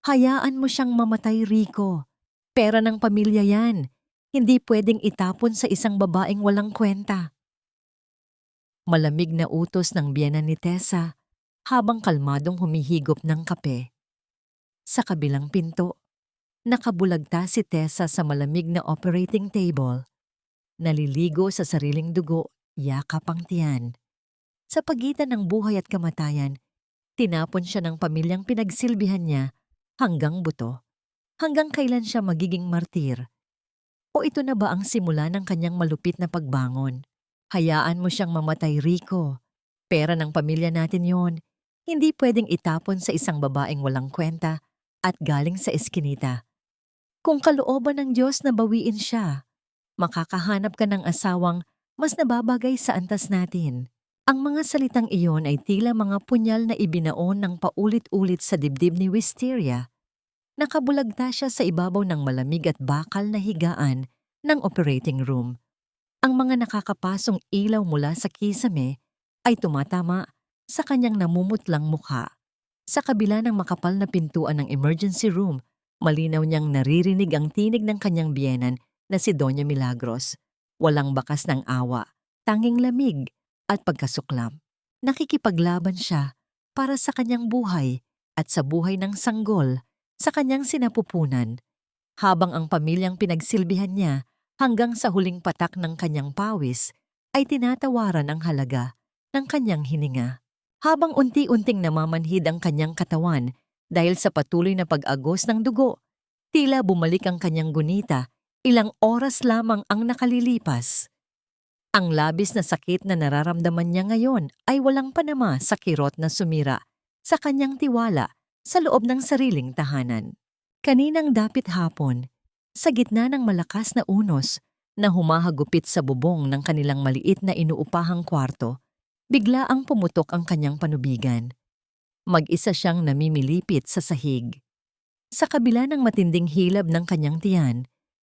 Hayaan mo siyang mamatay, Rico. Pera ng pamilya yan. Hindi pwedeng itapon sa isang babaeng walang kwenta. Malamig na utos ng biyena ni Tessa habang kalmadong humihigop ng kape. Sa kabilang pinto, nakabulagta si Tessa sa malamig na operating table. Naliligo sa sariling dugo, yakap ang tiyan. Sa pagitan ng buhay at kamatayan, tinapon siya ng pamilyang pinagsilbihan niya hanggang buto. Hanggang kailan siya magiging martir? O ito na ba ang simula ng kanyang malupit na pagbangon? Hayaan mo siyang mamatay, Rico. Pera ng pamilya natin yon. Hindi pwedeng itapon sa isang babaeng walang kwenta at galing sa eskinita. Kung kalooban ng Diyos na bawiin siya, makakahanap ka ng asawang mas nababagay sa antas natin. Ang mga salitang iyon ay tila mga punyal na ibinaon ng paulit-ulit sa dibdib ni Wisteria. Nakabulagta siya sa ibabaw ng malamig at bakal na higaan ng operating room. Ang mga nakakapasong ilaw mula sa kisame ay tumatama sa kanyang namumutlang mukha. Sa kabila ng makapal na pintuan ng emergency room, malinaw niyang naririnig ang tinig ng kanyang biyenan na si Doña Milagros. Walang bakas ng awa, tanging lamig at pagkasuklam. Nakikipaglaban siya para sa kanyang buhay at sa buhay ng sanggol sa kanyang sinapupunan, habang ang pamilyang pinagsilbihan niya hanggang sa huling patak ng kanyang pawis ay tinatawaran ang halaga ng kanyang hininga. Habang unti-unting namamanhid ang kanyang katawan dahil sa patuloy na pag-agos ng dugo, tila bumalik ang kanyang gunita, ilang oras lamang ang nakalilipas. Ang labis na sakit na nararamdaman niya ngayon ay walang panama sa kirot na sumira sa kanyang tiwala sa loob ng sariling tahanan. Kaninang dapit hapon, sa gitna ng malakas na unos na humahagupit sa bubong ng kanilang maliit na inuupahang kwarto, bigla ang pumutok ang kanyang panubigan. Mag-isa siyang namimilipit sa sahig. Sa kabila ng matinding hilab ng kanyang tiyan,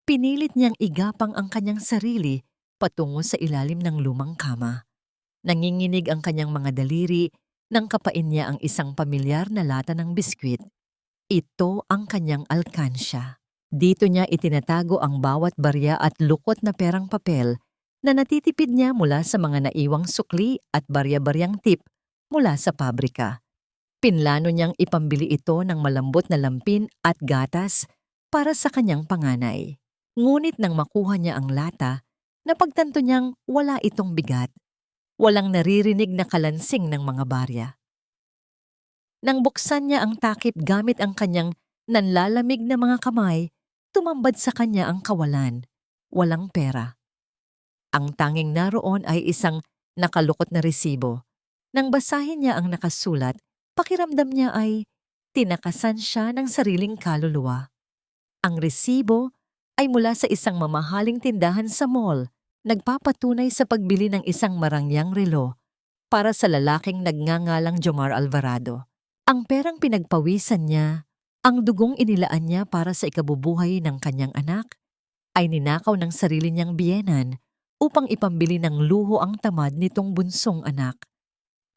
pinilit niyang igapang ang kanyang sarili patungo sa ilalim ng lumang kama. Nanginginig ang kanyang mga daliri nang kapain niya ang isang pamilyar na lata ng biskwit. Ito ang kanyang alkansya. Dito niya itinatago ang bawat barya at lukot na perang papel na natitipid niya mula sa mga naiwang sukli at barya-baryang tip mula sa pabrika. Pinlano niyang ipambili ito ng malambot na lampin at gatas para sa kanyang panganay. Ngunit nang makuha niya ang lata, napagtanto niyang wala itong bigat. Walang naririnig na kalansing ng mga barya. Nang buksan niya ang takip gamit ang kanyang nanlalamig na mga kamay, tumambad sa kanya ang kawalan. Walang pera. Ang tanging naroon ay isang nakalukot na resibo. Nang basahin niya ang nakasulat, pakiramdam niya ay tinakasan siya ng sariling kaluluwa. Ang resibo ay mula sa isang mamahaling tindahan sa mall, nagpapatunay sa pagbili ng isang marangyang relo para sa lalaking nagngangalang Jomar Alvarado. Ang perang pinagpawisan niya, ang dugong inilaan niya para sa ikabubuhay ng kanyang anak, ay ninakaw ng sarili niyang biyenan upang ipambili ng luho ang tamad nitong bunsong anak.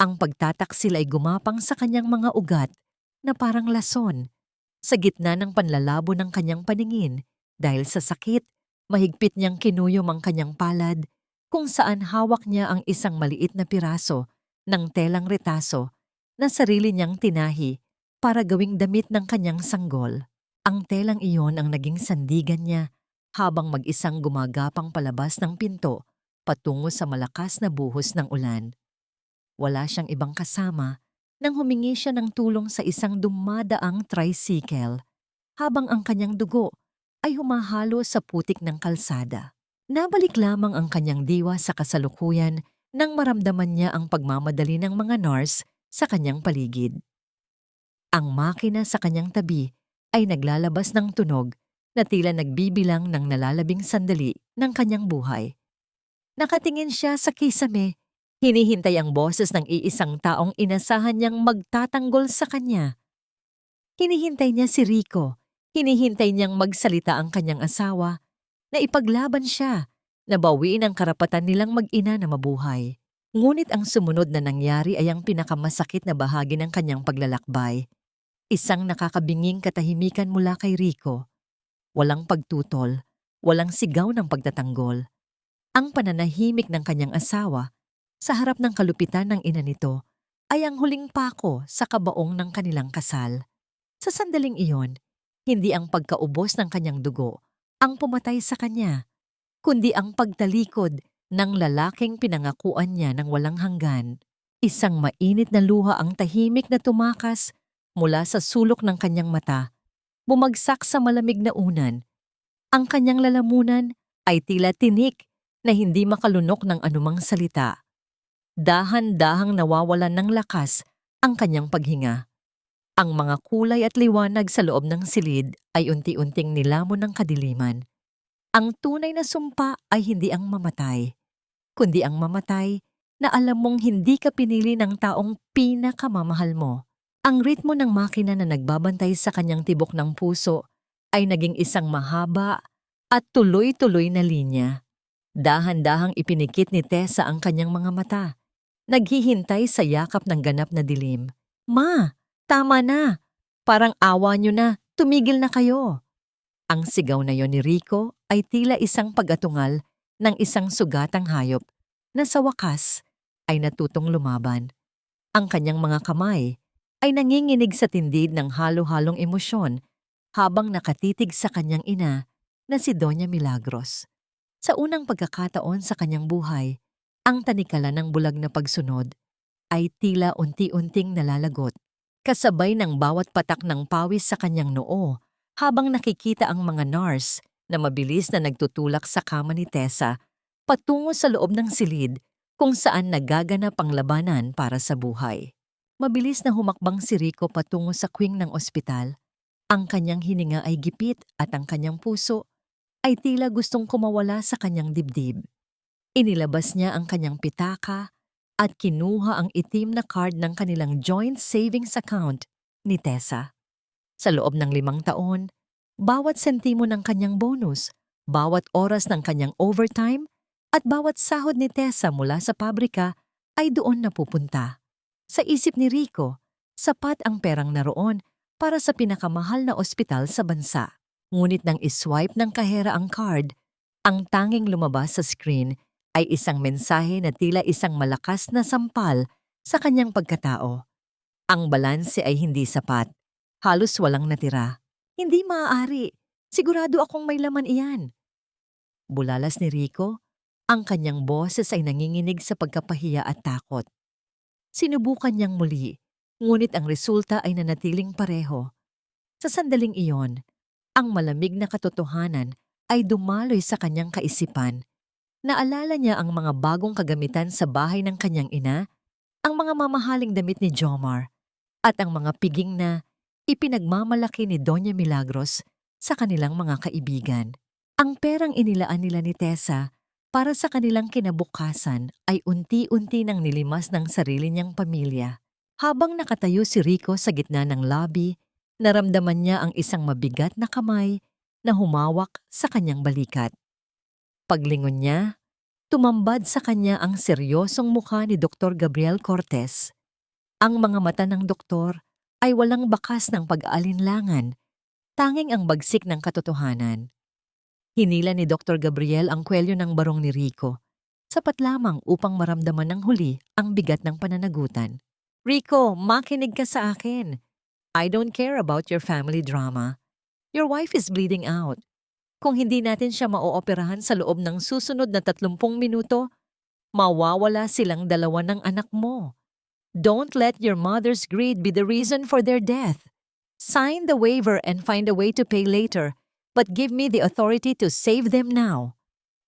Ang pagtataksil ay gumapang sa kanyang mga ugat na parang lason. Sa gitna ng panlalabo ng kanyang paningin, dahil sa sakit, mahigpit niyang kinuyom ang kanyang palad kung saan hawak niya ang isang maliit na piraso ng telang retaso na sarili niyang tinahi para gawing damit ng kanyang sanggol. Ang telang iyon ang naging sandigan niya habang mag-isang gumagapang palabas ng pinto patungo sa malakas na buhos ng ulan. Wala siyang ibang kasama nang humingi siya ng tulong sa isang dumadaang tricycle habang ang kanyang dugo ay humahalo sa putik ng kalsada. Nabalik lamang ang kanyang diwa sa kasalukuyan nang maramdaman niya ang pagmamadali ng mga nurse sa kanyang paligid. Ang makina sa kanyang tabi ay naglalabas ng tunog na tila nagbibilang ng nalalabing sandali ng kanyang buhay. Nakatingin siya sa kisame, hinihintay ang boses ng iisang taong inasahan niyang magtatanggol sa kanya. Hinihintay niya si Rico, hinihintay niyang magsalita ang kanyang asawa, na ipaglaban siya, na bawiin ang karapatan nilang mag-ina na mabuhay. Ngunit ang sumunod na nangyari ay ang pinakamasakit na bahagi ng kanyang paglalakbay. Isang nakakabinging katahimikan mula kay Rico. Walang pagtutol, walang sigaw ng pagtatanggol. Ang pananahimik ng kanyang asawa sa harap ng kalupitan ng ina nito ay ang huling pako sa kabaong ng kanilang kasal. Sa sandaling iyon, hindi ang pagkaubos ng kanyang dugo ang pumatay sa kanya, kundi ang pagtalikod ng lalaking pinangakuan niya ng walang hanggan. Isang mainit na luha ang tahimik na tumakas mula sa sulok ng kanyang mata, bumagsak sa malamig na unan. Ang kanyang lalamunan ay tila tinik na hindi makalunok ng anumang salita. Dahan-dahang nawawalan ng lakas ang kanyang paghinga. Ang mga kulay at liwanag sa loob ng silid ay unti-unting nilamon ng kadiliman. Ang tunay na sumpa ay hindi ang mamatay, kundi ang mamatay na alam mong hindi ka pinili ng taong pinakamamahal mo. Ang ritmo ng makina na nagbabantay sa kanyang tibok ng puso ay naging isang mahaba at tuloy-tuloy na linya. Dahan-dahang ipinikit ni Tessa ang kanyang mga mata, naghihintay sa yakap ng ganap na dilim. "Ma, tama na! Parang awa nyo na, tumigil na kayo!" Ang sigaw na yon ni Rico ay tila isang pag-atungal ng isang sugatang hayop na sa wakas ay natutong lumaban. Ang kanyang mga kamay ay nanginginig sa tindid ng halo-halong emosyon habang nakatitig sa kanyang ina na si Doña Milagros. Sa unang pagkakataon sa kanyang buhay, ang tanikala ng bulag na pagsunod ay tila unti-unting nalalagot, kasabay ng bawat patak ng pawis sa kanyang noo habang nakikita ang mga nurse na mabilis na nagtutulak sa kama ni Tessa patungo sa loob ng silid kung saan nagaganap ang labanan para sa buhay. Mabilis na humakbang si Rico patungo sa kwing ng ospital. Ang kanyang hininga ay gipit at ang kanyang puso ay tila gustong kumawala sa kanyang dibdib. Inilabas niya ang kanyang pitaka at kinuha ang itim na card ng kanilang joint savings account ni Tessa. Sa loob ng 5 taon, bawat sentimo ng kanyang bonus, bawat oras ng kanyang overtime, at bawat sahod ni Tessa mula sa pabrika ay doon napupunta. Sa isip ni Rico, sapat ang perang naroon para sa pinakamahal na ospital sa bansa. Ngunit nang iswipe ng kahera ang card, ang tanging lumabas sa screen ay isang mensahe na tila isang malakas na sampal sa kanyang pagkatao. Ang balanse ay hindi sapat. Halos walang natira. "Hindi maaari. Sigurado akong may laman iyan." Bulalas ni Rico, ang kanyang boses ay nanginginig sa pagkapahiya at takot. Sinubukan niyang muli, ngunit ang resulta ay nanatiling pareho. Sa sandaling iyon, ang malamig na katotohanan ay dumaloy sa kanyang kaisipan. Naalala niya ang mga bagong kagamitan sa bahay ng kanyang ina, ang mga mamahaling damit ni Jomar, at ang mga piging na ipinagmamalaki ni Doña Milagros sa kanilang mga kaibigan. Ang perang inilaan nila ni Tessa para sa kanilang kinabukasan ay unti-unti nang nilimas ng sarili niyang pamilya. Habang nakatayo si Rico sa gitna ng lobby, naramdaman niya ang isang mabigat na kamay na humawak sa kanyang balikat. Paglingon niya, tumambad sa kanya ang seryosong mukha ni Dr. Gabriel Cortez. Ang mga mata ng doktor ay walang bakas ng pag-aalinlangan, tanging ang bagsik ng katotohanan. Hinila ni Dr. Gabriel ang kwelyo ng barong ni Rico, sapat lamang upang maramdaman ng huli ang bigat ng pananagutan. "Rico, makinig ka sa akin. I don't care about your family drama. Your wife is bleeding out. Kung hindi natin siya maooperahan sa loob ng susunod na 30 minuto, mawawala silang 2 ng anak mo. Don't let your mother's greed be the reason for their death. Sign the waiver and find a way to pay later, but give me the authority to save them now."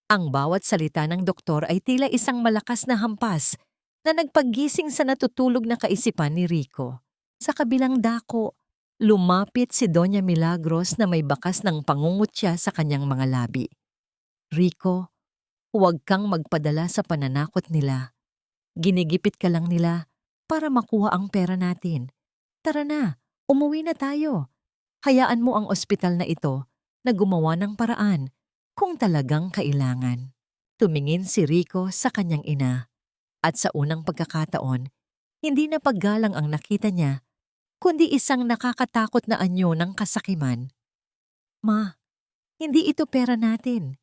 Ang bawat salita ng doktor ay tila isang malakas na hampas na nagpagising sa natutulog na kaisipan ni Rico. Sa kabilang dako, lumapit si Doña Milagros na may bakas ng pangungutya sa kanyang mga labi. "Rico, huwag kang magpadala sa pananakot nila. Ginigipit ka lang nila para makuha ang pera natin. Tara na, umuwi na tayo. Hayaan mo ang ospital na ito na gumawa ng paraan kung talagang kailangan." Tumingin si Rico sa kanyang ina at sa unang pagkakataon, hindi na paggalang ang nakita niya, kundi isang nakakatakot na anyo ng kasakiman. Ma, hindi ito pera natin.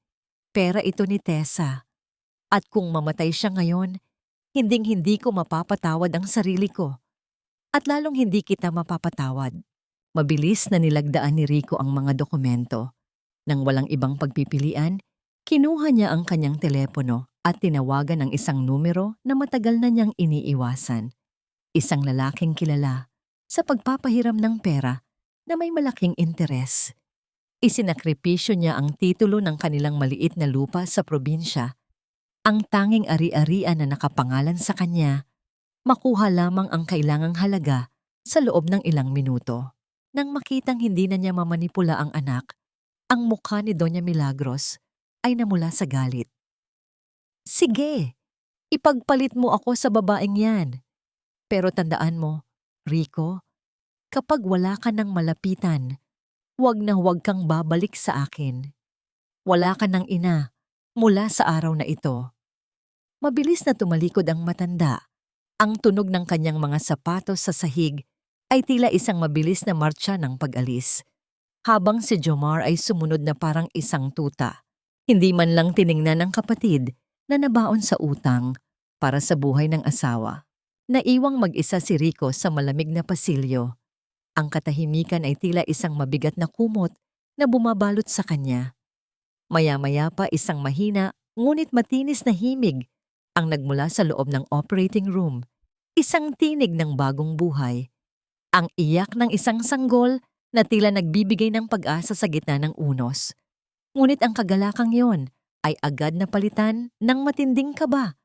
Pera ito ni Tessa. At kung mamatay siya ngayon, hinding-hindi ko mapapatawad ang sarili ko. At lalong hindi kita mapapatawad. Mabilis na nilagdaan ni Rico ang mga dokumento. Nang walang ibang pagpipilian, kinuha niya ang kanyang telepono at tinawagan ang isang numero na matagal na niyang iniiwasan. Isang lalaking kilala sa pagpapahiram ng pera na may malaking interes. Isinakripisyo niya ang titulo ng kanilang maliit na lupa sa probinsya, ang tanging ari-arian na nakapangalan sa kanya, makuha lamang ang kailangang halaga sa loob ng ilang minuto. Nang makitang hindi na niya mamanipula ang anak, ang mukha ni Doña Milagros ay namula sa galit. Sige, ipagpalit mo ako sa babaeng yan. Pero tandaan mo, Rico, kapag wala ka ng malapitan, huwag na huwag kang babalik sa akin. Wala ka ng ina mula sa araw na ito. Mabilis na tumalikod ang matanda. Ang tunog ng kanyang mga sapatos sa sahig ay tila isang mabilis na martsa ng pag-alis. Habang si Jomar ay sumunod na parang isang tuta. Hindi man lang tiningnan ng kapatid na nabaon sa utang para sa buhay ng asawa. Naiwang mag-isa si Rico sa malamig na pasilyo. Ang katahimikan ay tila isang mabigat na kumot na bumabalot sa kanya. Maya-maya pa isang mahina ngunit matinis na himig ang nagmula sa loob ng operating room. Isang tinig ng bagong buhay. Ang iyak ng isang sanggol na tila nagbibigay ng pag-asa sa gitna ng unos. Ngunit ang kagalakang yon ay agad na palitan ng matinding kaba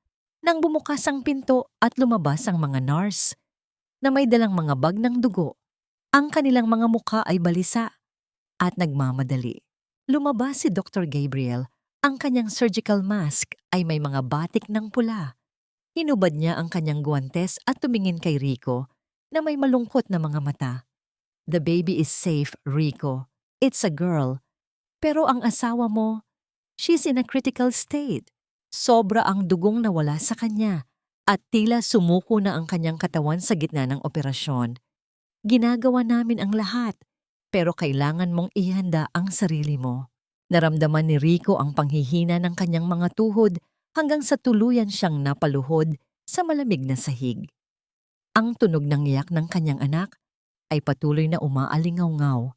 nang bumukas ang pinto at lumabas ang mga nurse na may dalang mga bag ng dugo. Ang kanilang mga mukha ay balisa at nagmamadali. Lumabas si Dr. Gabriel. Ang kanyang surgical mask ay may mga batik ng pula. Hinubad niya ang kanyang guwantes at tumingin kay Rico na may malungkot na mga mata. The baby is safe, Rico. It's a girl. Pero ang asawa mo, she's in a critical state. Sobra ang dugong nawala sa kanya at tila sumuko na ang kanyang katawan sa gitna ng operasyon. Ginagawa namin ang lahat, pero kailangan mong ihanda ang sarili mo. Naramdaman ni Rico ang panghihina ng kanyang mga tuhod hanggang sa tuluyan siyang napaluhod sa malamig na sahig. Ang tunog ng iyak ng kanyang anak ay patuloy na umaalingaw-ngaw.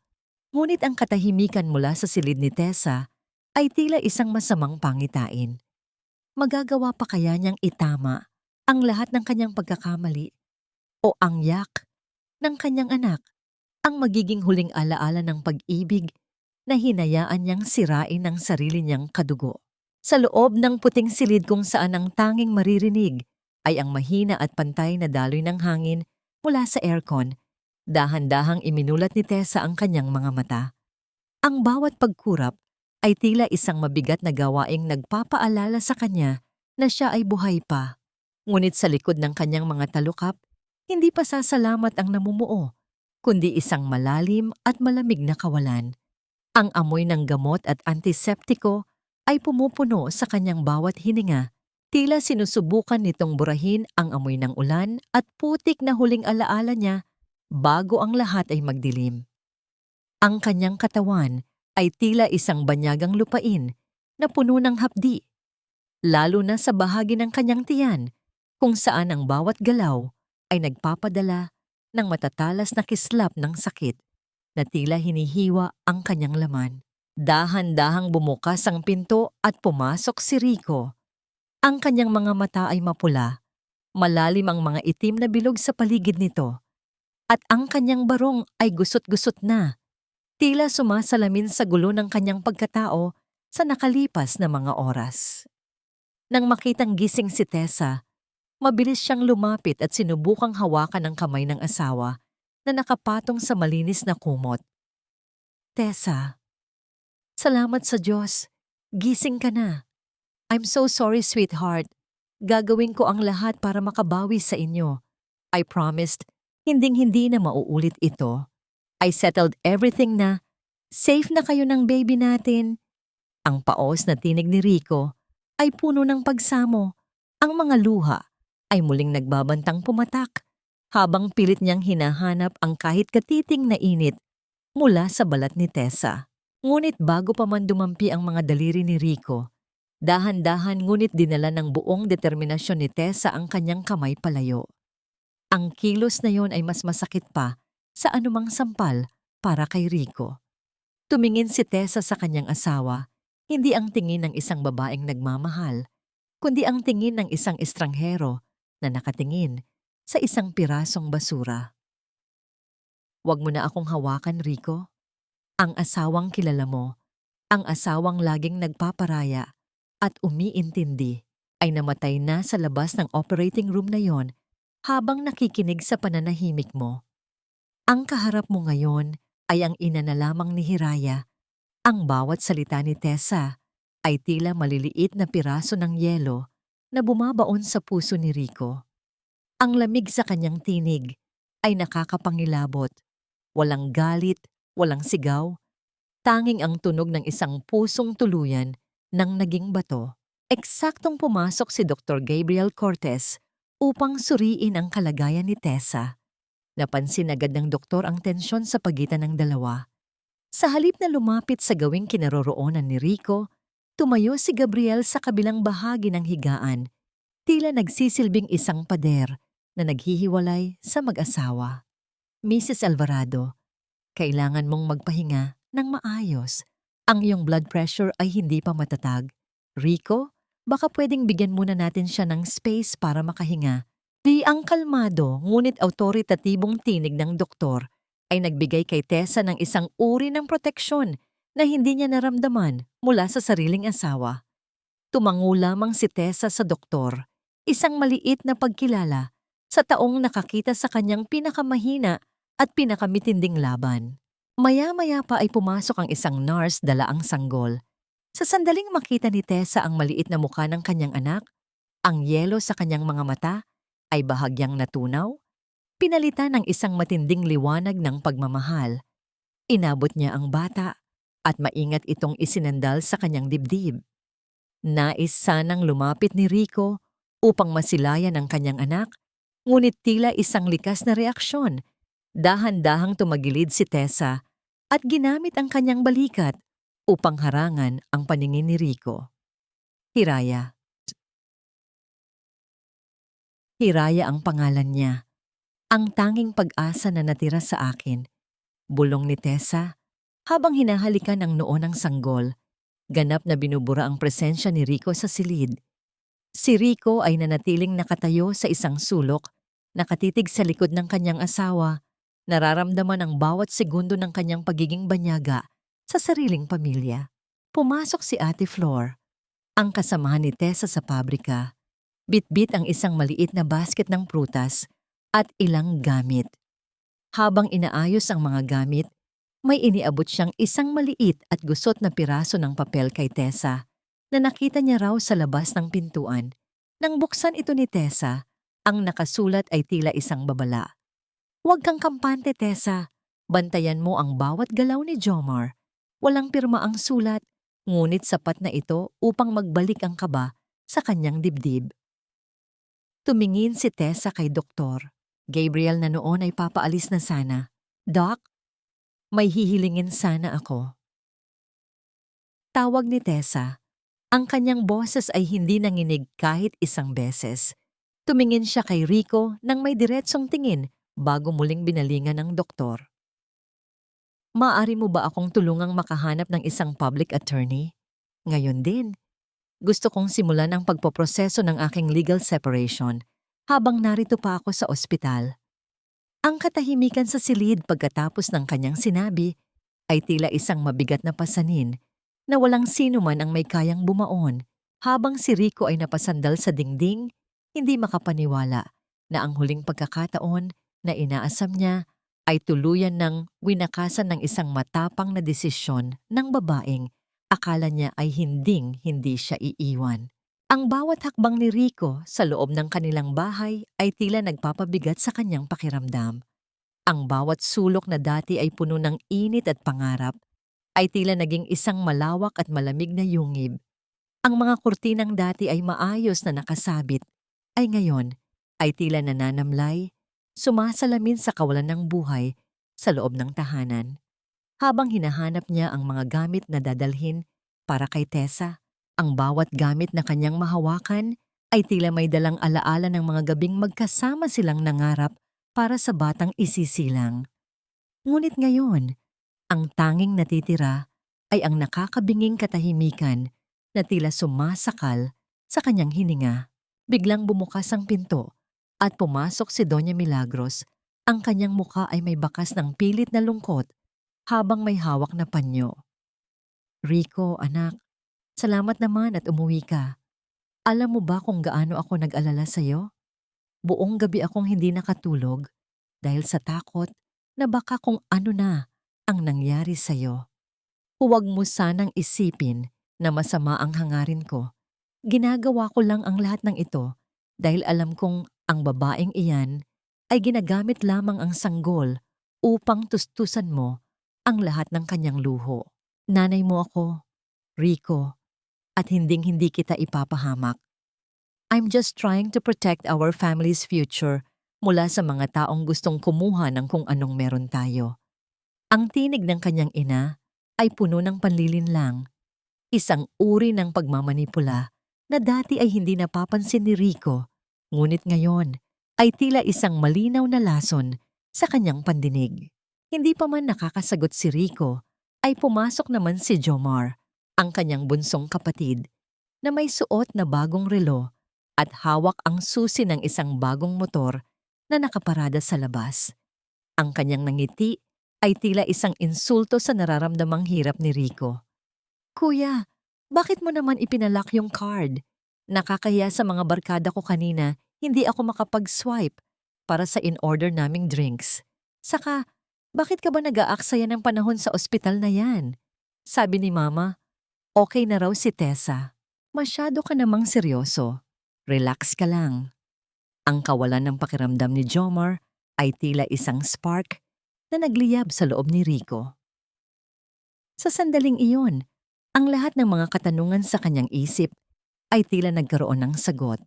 Ngunit ang katahimikan mula sa silid ni Tessa ay tila isang masamang pangitain. Magagawa pa kaya niyang itama ang lahat ng kanyang pagkakamali o ang yak ng kanyang anak ang magiging huling alaala ng pag-ibig na hinayaan niyang sirain ang sarili niyang kadugo. Sa loob ng puting silid kung saan ang tanging maririnig ay ang mahina at pantay na daloy ng hangin mula sa aircon, dahan-dahang iminulat ni Tessa ang kanyang mga mata. Ang bawat pagkurap ay tila isang mabigat na gawaing nagpapaalala sa kanya na siya ay buhay pa. Ngunit sa likod ng kanyang mga talukap, hindi pa sasalamat ang namumuo, kundi isang malalim at malamig na kawalan. Ang amoy ng gamot at antiseptiko ay pumupuno sa kanyang bawat hininga. Tila sinusubukan nitong burahin ang amoy ng ulan at putik na huling alaala niya bago ang lahat ay magdilim. Ang kanyang katawan ay tila isang banyagang lupain na puno ng hapdi, lalo na sa bahagi ng kanyang tiyan kung saan ang bawat galaw ay nagpapadala ng matatalas na kislap ng sakit na tila hinihiwa ang kanyang laman. Dahan-dahang bumukas ang pinto at pumasok si Rico. Ang kanyang mga mata ay mapula, malalim ang mga itim na bilog sa paligid nito, at ang kanyang barong ay gusot-gusot na, tila sumasalamin sa gulo ng kanyang pagkatao sa nakalipas na mga oras. Nang makitang gising si Tessa, mabilis siyang lumapit at sinubukang hawakan ang kamay ng asawa na nakapatong sa malinis na kumot. Tessa, salamat sa Diyos, gising ka na. I'm so sorry, sweetheart. Gagawin ko ang lahat para makabawi sa inyo. I promised, hinding-hindi na mauulit ito. I settled everything na. Safe na kayo ng baby natin. Ang paos na tinig ni Rico ay puno ng pagsamo. Ang mga luha ay muling nagbabantang pumatak. habang pilit niyang hinahanap ang kahit katiting na init mula sa balat ni Tessa. Ngunit bago pa man dumampi ang mga daliri ni Rico, dahan-dahan ngunit dinala ng buong determinasyon ni Tessa ang kanyang kamay palayo. Ang kilos na yon ay mas masakit pa sa anumang sampal para kay Rico. Tumingin si Tessa sa kanyang asawa, hindi ang tingin ng isang babaeng nagmamahal, kundi ang tingin ng isang estranghero na nakatingin sa isang pirasong basura. "Huwag mo na akong hawakan, Rico. Ang asawang kilala mo, ang asawang laging nagpaparaya at umiintindi, ay namatay na sa labas ng operating room na yon habang nakikinig sa pananahimik mo. Ang kaharap mo ngayon ay ang ina na lamang ni Hiraya." Ang bawat salita ni Tessa ay tila maliliit na piraso ng yelo na bumabaon sa puso ni Rico. Ang lamig sa kanyang tinig ay nakakapangilabot. Walang galit, walang sigaw, tanging ang tunog ng isang pusong tuluyan ng naging bato. Eksaktong pumasok si Dr. Gabriel Cortez upang suriin ang kalagayan ni Tessa. Napansin agad ng doktor ang tensyon sa pagitan ng dalawa. Sa halip na lumapit sa gawing kinaroroonan ni Rico, tumayo si Gabriel sa kabilang bahagi ng higaan, tila nagsisilbing isang pader na naghihiwalay sa mag-asawa. "Mrs. Alvarado, kailangan mong magpahinga ng maayos. Ang iyong blood pressure ay hindi pa matatag. Rico, baka pwedeng bigyan muna natin siya ng space para makahinga." Di ang kalmado ngunit autoritatibong tinig ng doktor ay nagbigay kay Tessa ng isang uri ng proteksyon na hindi niya naramdaman mula sa sariling asawa. Tumango lamang si Tessa sa doktor, isang maliit na pagkilala sa taong nakakita sa kanyang pinakamahina at pinakamitinding laban. Maya-maya pa ay pumasok ang isang nurse dala ang sanggol. Sa sandaling makita ni Tessa ang maliit na mukha ng kanyang anak, ang yelo sa kanyang mga mata ay bahagyang natunaw, pinalitan ng isang matinding liwanag ng pagmamahal. Inabot niya ang bata at maingat itong isinandal sa kanyang dibdib. Nais sanang lumapit ni Rico upang masilayan ang kanyang anak, ngunit tila isang likas na reaksyon. Dahan-dahang tumagilid si Tessa at ginamit ang kanyang balikat upang harangan ang paningin ni Rico. Hiraya. Hiraya ang pangalan niya. Ang tanging pag-asa na natira sa akin. Bulong ni Tessa habang hinahalikan ang noo ng sanggol. Ganap na binubura ang presensya ni Rico sa silid. Si Rico ay nanatiling nakatayo sa isang sulok, nakatitig sa likod ng kanyang asawa, nararamdaman ang bawat segundo ng kanyang pagiging banyaga sa sariling pamilya. Pumasok si Ate Flor, ang kasamahan ni Tessa sa pabrika. Bitbit ang isang maliit na basket ng prutas at ilang gamit. Habang inaayos ang mga gamit, may iniabot siyang isang maliit at gusot na piraso ng papel kay Tessa na nakita niya raw sa labas ng pintuan. Nang buksan ito ni Tessa, ang nakasulat ay tila isang babala. "Huwag kang kampante, Tessa. Bantayan mo ang bawat galaw ni Jomar. Walang pirma ang sulat, ngunit sapat na ito upang magbalik ang kaba sa kanyang dibdib." Tumingin si Tessa kay Doktor. Gabriel na noon ay papaalis na sana. "Doc, may hihilingin sana ako." Tawag ni Tessa. Ang kanyang boses ay hindi nanginig kahit isang beses. Tumingin siya kay Rico nang may diretsong tingin bago muling binalingan ng doktor. "Maaari mo ba akong tulungang makahanap ng isang public attorney? Ngayon din, gusto kong simulan ang pagpoproseso ng aking legal separation habang narito pa ako sa ospital." Ang katahimikan sa silid pagkatapos ng kanyang sinabi ay tila isang mabigat na pasanin na walang sino man ang may kayang bumaon. Habang si Rico ay napasandal sa dingding, hindi makapaniwala na ang huling pagkakataon na inaasam niya ay tuluyan ng winakasan ng isang matapang na desisyon ng babaeng akala niya ay hindi siya iiwan. Ang bawat hakbang ni Rico sa loob ng kanilang bahay ay tila nagpapabigat sa kanyang pakiramdam. Ang bawat sulok na dati ay puno ng init at pangarap ay tila naging isang malawak at malamig na yungib. Ang mga kurtinang dati ay maayos na nakasabit ay ngayon ay tila nananamlay, sumasalamin sa kawalan ng buhay sa loob ng tahanan. Habang hinahanap niya ang mga gamit na dadalhin para kay Tessa, ang bawat gamit na kanyang mahawakan ay tila may dalang alaala ng mga gabing magkasama silang nangarap para sa batang isisilang. Ngunit ngayon, ang tanging natitira ay ang nakakabinging katahimikan na tila sumasakal sa kanyang hininga. Biglang bumukas ang pinto at pumasok si Doña Milagros. Ang kanyang muka ay may bakas ng pilit na lungkot habang may hawak na panyo. Rico, anak, salamat naman at umuwi ka. Alam mo ba kung gaano ako nag-alala sa'yo? Buong gabi akong hindi nakatulog dahil sa takot na baka kung ano na ang nangyari sa'yo. Huwag mo sanang isipin na masama ang hangarin ko. Ginagawa ko lang ang lahat ng ito dahil alam kong ang babaeng iyan ay ginagamit lamang ang sanggol upang tustusan mo ang lahat ng kanyang luho. Nanay mo ako, Rico, at hinding-hindi kita ipapahamak. I'm just trying to protect our family's future mula sa mga taong gustong kumuha ng kung anong meron tayo. Ang tinig ng kanyang ina ay puno ng panlilinlang, isang uri ng pagmamanipula na dati ay hindi napapansin ni Rico, ngunit ngayon ay tila isang malinaw na lason sa kanyang pandinig. Hindi pa man nakakasagot si Rico, ay pumasok naman si Jomar, ang kanyang bunsong kapatid, na may suot na bagong relo at hawak ang susi ng isang bagong motor na nakaparada sa labas. Ang kanyang nangiti ay tila isang insulto sa nararamdamang hirap ni Rico. Kuya, bakit mo naman ipinalock yung card? Nakakahiya sa mga barkada ko kanina, hindi ako makapag-swipe para sa in-order naming drinks. Saka, bakit ka ba nag-aaksaya ng panahon sa ospital na yan? Sabi ni Mama, okay na raw si Tessa. Masyado ka namang seryoso. Relax ka lang. Ang kawalan ng pakiramdam ni Jomar ay tila isang spark na nagliyab sa loob ni Rico. Sa sandaling iyon, ang lahat ng mga katanungan sa kanyang isip ay tila nagkaroon ng sagot.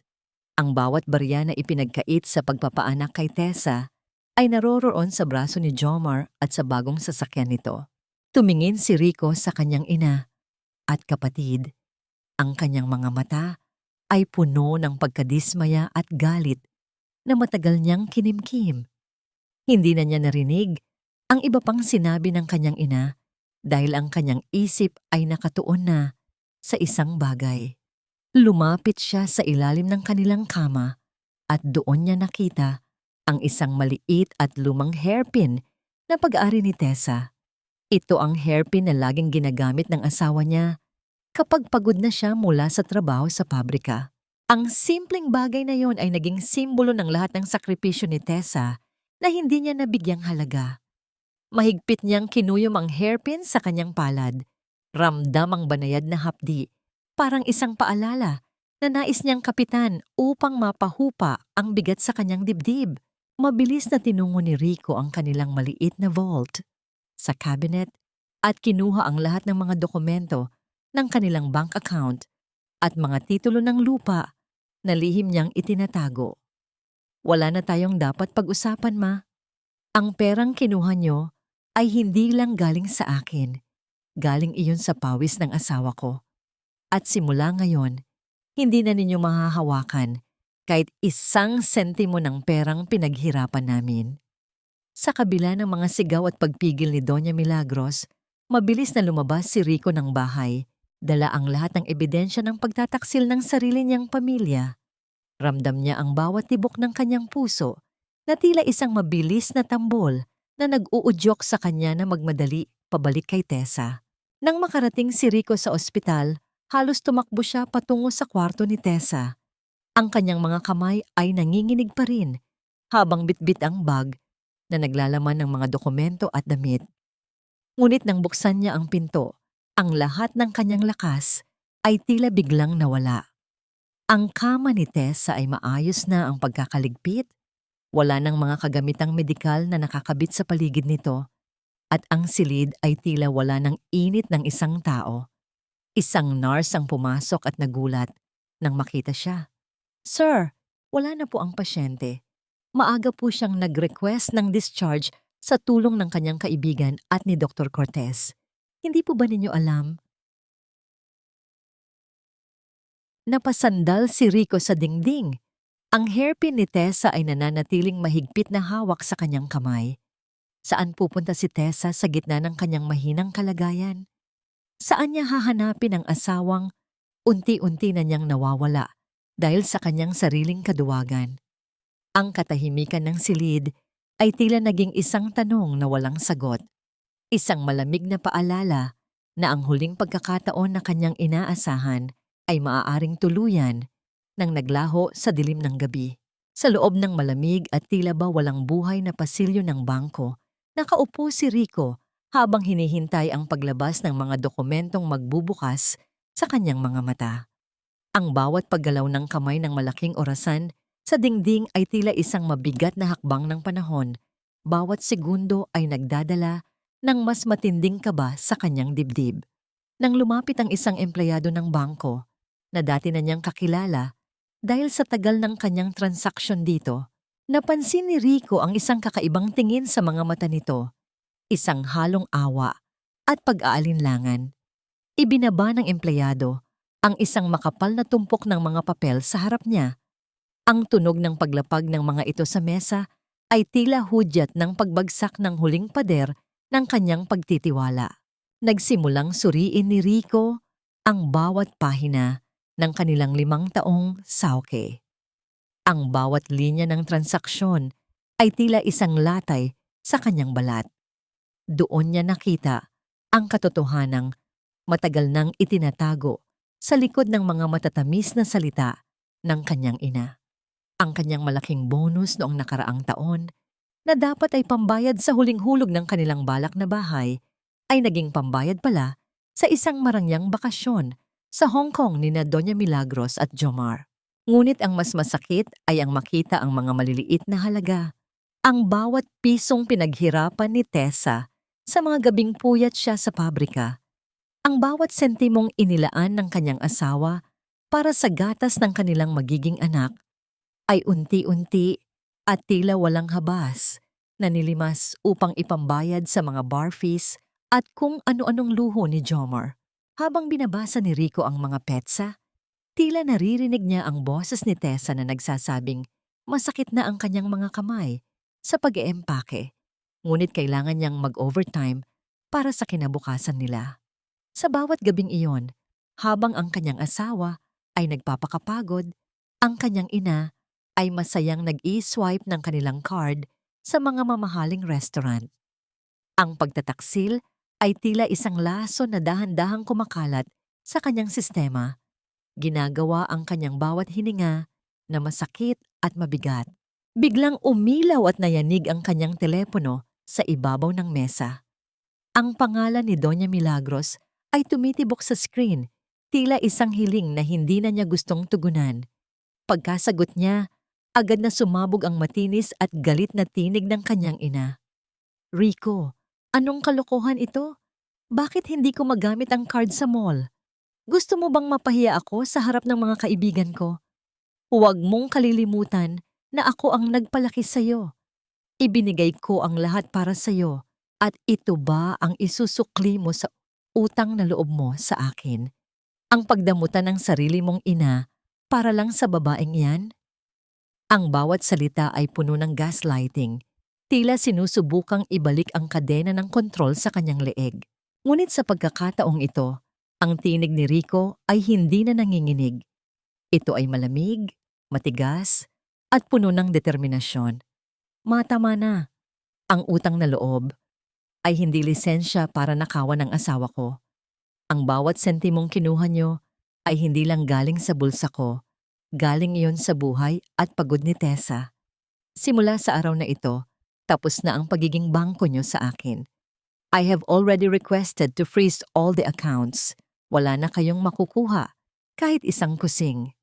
Ang bawat barya na ipinagkait sa pagpapaanak kay Tessa ay naroroon sa braso ni Jomar at sa bagong sasakyan nito. Tumingin si Rico sa kanyang ina at kapatid. Ang kanyang mga mata ay puno ng pagkadismaya at galit na matagal niyang kinimkim. Hindi na niya narinig ang iba pang sinabi ng kanyang ina dahil ang kanyang isip ay nakatuon na sa isang bagay. Lumapit siya sa ilalim ng kanilang kama at doon niya nakita ang isang maliit at lumang hairpin na pag-ari ni Tessa. Ito ang hairpin na laging ginagamit ng asawa niya kapag pagod na siya mula sa trabaho sa pabrika. Ang simpleng bagay na yon ay naging simbolo ng lahat ng sakripisyo ni Tessa na hindi niya nabigyang halaga. Mahigpit niyang kinuyom ang hairpin sa kanyang palad. Ramdam ang banayad na hapdi, parang isang paalala na nais niyang kapitan upang mapahupa ang bigat sa kanyang dibdib. Mabilis na tinungo ni Rico ang kanilang maliit na vault sa cabinet at kinuha ang lahat ng mga dokumento ng kanilang bank account at mga titulo ng lupa na lihim niyang itinatago. Wala na tayong dapat pag-usapan, Ma. Ang perang kinuha niyo ay hindi lang galing sa akin. Galing iyon sa pawis ng asawa ko. At simula ngayon, hindi na ninyo mahahawakan kahit isang sentimo ng perang pinaghirapan namin. Sa kabila ng mga sigaw at pagpigil ni Doña Milagros, mabilis na lumabas si Rico ng bahay, dala ang lahat ng ebidensya ng pagtataksil ng sarili niyang pamilya. Ramdam niya ang bawat tibok ng kanyang puso na tila isang mabilis na tambol na nag-uudyok sa kanya na magmadali pabalik kay Tessa. Nang makarating si Rico sa ospital, halos tumakbo siya patungo sa kwarto ni Tessa. Ang kanyang mga kamay ay nanginginig pa rin habang bitbit ang bag na naglalaman ng mga dokumento at damit. Ngunit nang buksan niya ang pinto, ang lahat ng kanyang lakas ay tila biglang nawala. Ang kama ni Tessa ay maayos na ang pagkakaligpit, wala nang mga kagamitang medikal na nakakabit sa paligid nito, at ang silid ay tila wala ng init ng isang tao. Isang nurse ang pumasok at nagulat nang makita siya. Sir, wala na po ang pasyente. Maaga po siyang nag-request ng discharge sa tulong ng kanyang kaibigan at ni Dr. Cortez. Hindi po ba ninyo alam? Napasandal si Rico sa dingding. Ang hairpin ni Tessa ay nananatiling mahigpit na hawak sa kanyang kamay. Saan pupunta si Tessa sa gitna ng kanyang mahinang kalagayan? Saan niya hahanapin ang asawang unti-unti na niyang nawawala dahil sa kanyang sariling kaduwagan? Ang katahimikan ng silid ay tila naging isang tanong na walang sagot. Isang malamig na paalala na ang huling pagkakataon na kanyang inaasahan ay maaaring tuluyan nang naglaho sa dilim ng gabi. Sa loob ng malamig at tila ba walang buhay na pasilyo ng bangko, nakaupo si Rico habang hinihintay ang paglabas ng mga dokumentong magbubukas sa kanyang mga mata. Ang bawat paggalaw ng kamay ng malaking orasan sa dingding ay tila isang mabigat na hakbang ng panahon. Bawat segundo ay nagdadala ng mas matinding kaba sa kanyang dibdib. Nang lumapit ang isang empleyado ng bangko na dati na niyang kakilala dahil sa tagal ng kanyang transaksyon dito, napansin ni Rico ang isang kakaibang tingin sa mga mata nito, isang halong awa at pag-aalinlangan. Ibinaba ng empleyado ang isang makapal na tumpok ng mga papel sa harap niya. Ang tunog ng paglapag ng mga ito sa mesa ay tila hudyat ng pagbagsak ng huling pader ng kanyang pagtitiwala. Nagsimulang suriin ni Rico ang bawat pahina ng kanilang 5 taong sauke. Ang bawat linya ng transaksyon ay tila isang latay sa kanyang balat. Doon niya nakita ang katotohanang matagal nang itinatago sa likod ng mga matatamis na salita ng kanyang ina. Ang kanyang malaking bonus noong nakaraang taon na dapat ay pambayad sa huling hulog ng kanilang balak na bahay ay naging pambayad pala sa isang marangyang bakasyon sa Hong Kong nina Doña Milagros at Jomar. Ngunit ang mas masakit ay ang makita ang mga maliliit na halaga. Ang bawat pisong pinaghirapan ni Tessa sa mga gabing puyat siya sa pabrika. Ang bawat sentimong inilaan ng kanyang asawa para sa gatas ng kanilang magiging anak ay unti-unti at tila walang habas na nilimas upang ipambayad sa mga bar fees at kung ano-anong luho ni Jomar. Habang binabasa ni Rico ang mga petsa, tila naririnig niya ang boses ni Tessa na nagsasabing masakit na ang kanyang mga kamay sa pag-eempake, ngunit kailangan niyang mag-overtime para sa kinabukasan nila. Sa bawat gabing iyon, habang ang kanyang asawa ay nagpapakapagod, ang kanyang ina ay masayang nag-i-swipe ng kanilang card sa mga mamahaling restaurant. Ang pagtataksil ay tila isang laso na dahan-dahang kumakalat sa kanyang sistema. Ginagawa ang kanyang bawat hininga na masakit at mabigat. Biglang umilaw at nayanig ang kanyang telepono sa ibabaw ng mesa. Ang pangalan ni Doña Milagros ay tumitibok sa screen, tila isang hiling na hindi na niya gustong tugunan. Pagkasagot niya, agad na sumabog ang matinis at galit na tinig ng kanyang ina. Rico, anong kalokohan ito? Bakit hindi ko magamit ang card sa mall? Gusto mo bang mapahiya ako sa harap ng mga kaibigan ko? Huwag mong kalilimutan na ako ang nagpalaki sa'yo. Ibinigay ko ang lahat para sa'yo at ito ba ang isusukli mo sa utang na loob mo sa akin? Ang pagdamutan ng sarili mong ina para lang sa babaeng yan? Ang bawat salita ay puno ng gaslighting. Tila sinusubukang ibalik ang kadena ng kontrol sa kanyang leeg. Ngunit sa pagkakataong ito, ang tinig ni Rico ay hindi na nanginginig. Ito ay malamig, matigas, at puno ng determinasyon. Matama na. Ang utang na loob ay hindi lisensya para nakawan ng asawa ko. Ang bawat sentimong kinuha nyo ay hindi lang galing sa bulsa ko. Galing iyon sa buhay at pagod ni Tessa. Simula sa araw na ito, tapos na ang pagiging bangko nyo sa akin. I have already requested to freeze all the accounts. Wala na kayong makukuha, kahit isang kusing.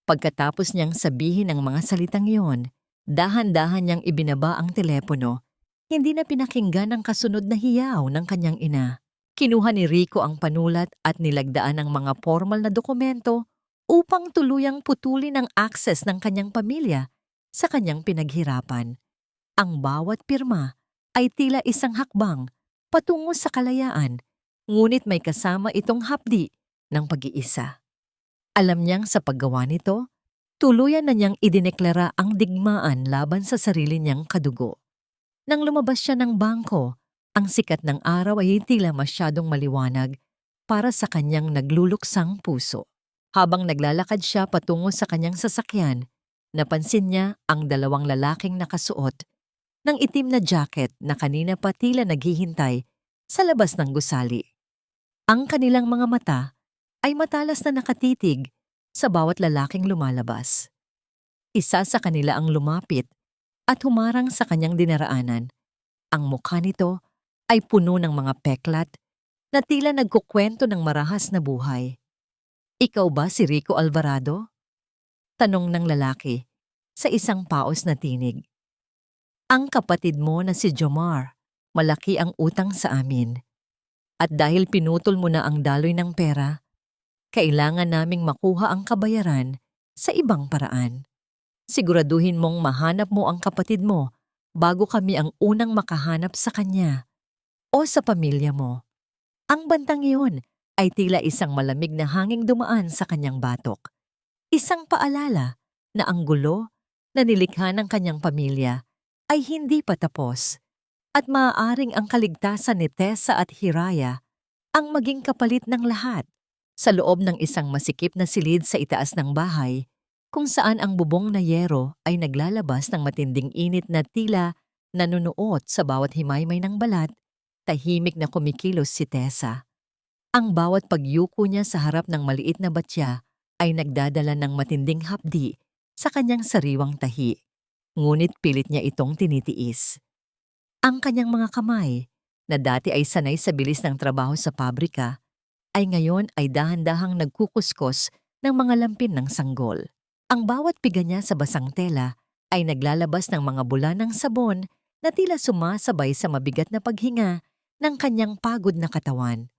Pagkatapos niyang sabihin ang mga salitang iyon, dahan-dahan niyang ibinaba ang telepono. Hindi na pinakinggan ang kasunod na hiyaw ng kanyang ina. Kinuha ni Rico ang panulat at nilagdaan ng mga formal na dokumento upang tuluyang putulin ang access ng kanyang pamilya sa kanyang pinaghirapan. Ang bawat pirma ay tila isang hakbang patungo sa kalayaan, ngunit may kasama itong hapdi ng pag-iisa. Alam niyang sa paggawa nito, tuluyan na niyang idineklara ang digmaan laban sa sarili niyang kadugo. Nang lumabas siya ng bangko, ang sikat ng araw ay tila masyadong maliwanag para sa kanyang nagluluksang puso. Habang naglalakad siya patungo sa kanyang sasakyan, napansin niya ang dalawang lalaking nakasuot ng itim na jacket na kanina pa tila naghihintay sa labas ng gusali. Ang kanilang mga mata ay matalas na nakatitig sa bawat lalaking lumalabas. Isa sa kanila ang lumapit at humarang sa kanyang dinaraanan. Ang mukha nito ay puno ng mga peklat na tila nagkukwento ng marahas na buhay. "Ikaw ba si Rico Alvarado?" tanong ng lalaki sa isang paos na tinig. "Ang kapatid mo na si Jomar, malaki ang utang sa amin. At dahil pinutol mo na ang daloy ng pera, kailangan naming makuha ang kabayaran sa ibang paraan. Siguraduhin mong mahanap mo ang kapatid mo bago kami ang unang makahanap sa kanya o sa pamilya mo." Ang bantang iyon ay tila isang malamig na hanging dumaan sa kanyang batok. Isang paalala na ang gulo na nilikha ng kanyang pamilya ay hindi pa tapos at maaaring ang kaligtasan ni Tessa at Hiraya ang maging kapalit ng lahat. Sa loob ng isang masikip na silid sa itaas ng bahay, kung saan ang bubong na yero ay naglalabas ng matinding init na tila nanunuot sa bawat himaymay ng balat, tahimik na kumikilos si Tessa. Ang bawat pagyuko niya sa harap ng maliit na batya ay nagdadala ng matinding hapdi sa kanyang sariwang tahi, ngunit pilit niya itong tinitiis. Ang kanyang mga kamay, na dati ay sanay sa bilis ng trabaho sa pabrika, ay ngayon ay dahan-dahang nagkukuskos ng mga lampin ng sanggol. Ang bawat piga niya sa basang tela ay naglalabas ng mga bula ng sabon na tila sumasabay sa mabigat na paghinga ng kanyang pagod na katawan.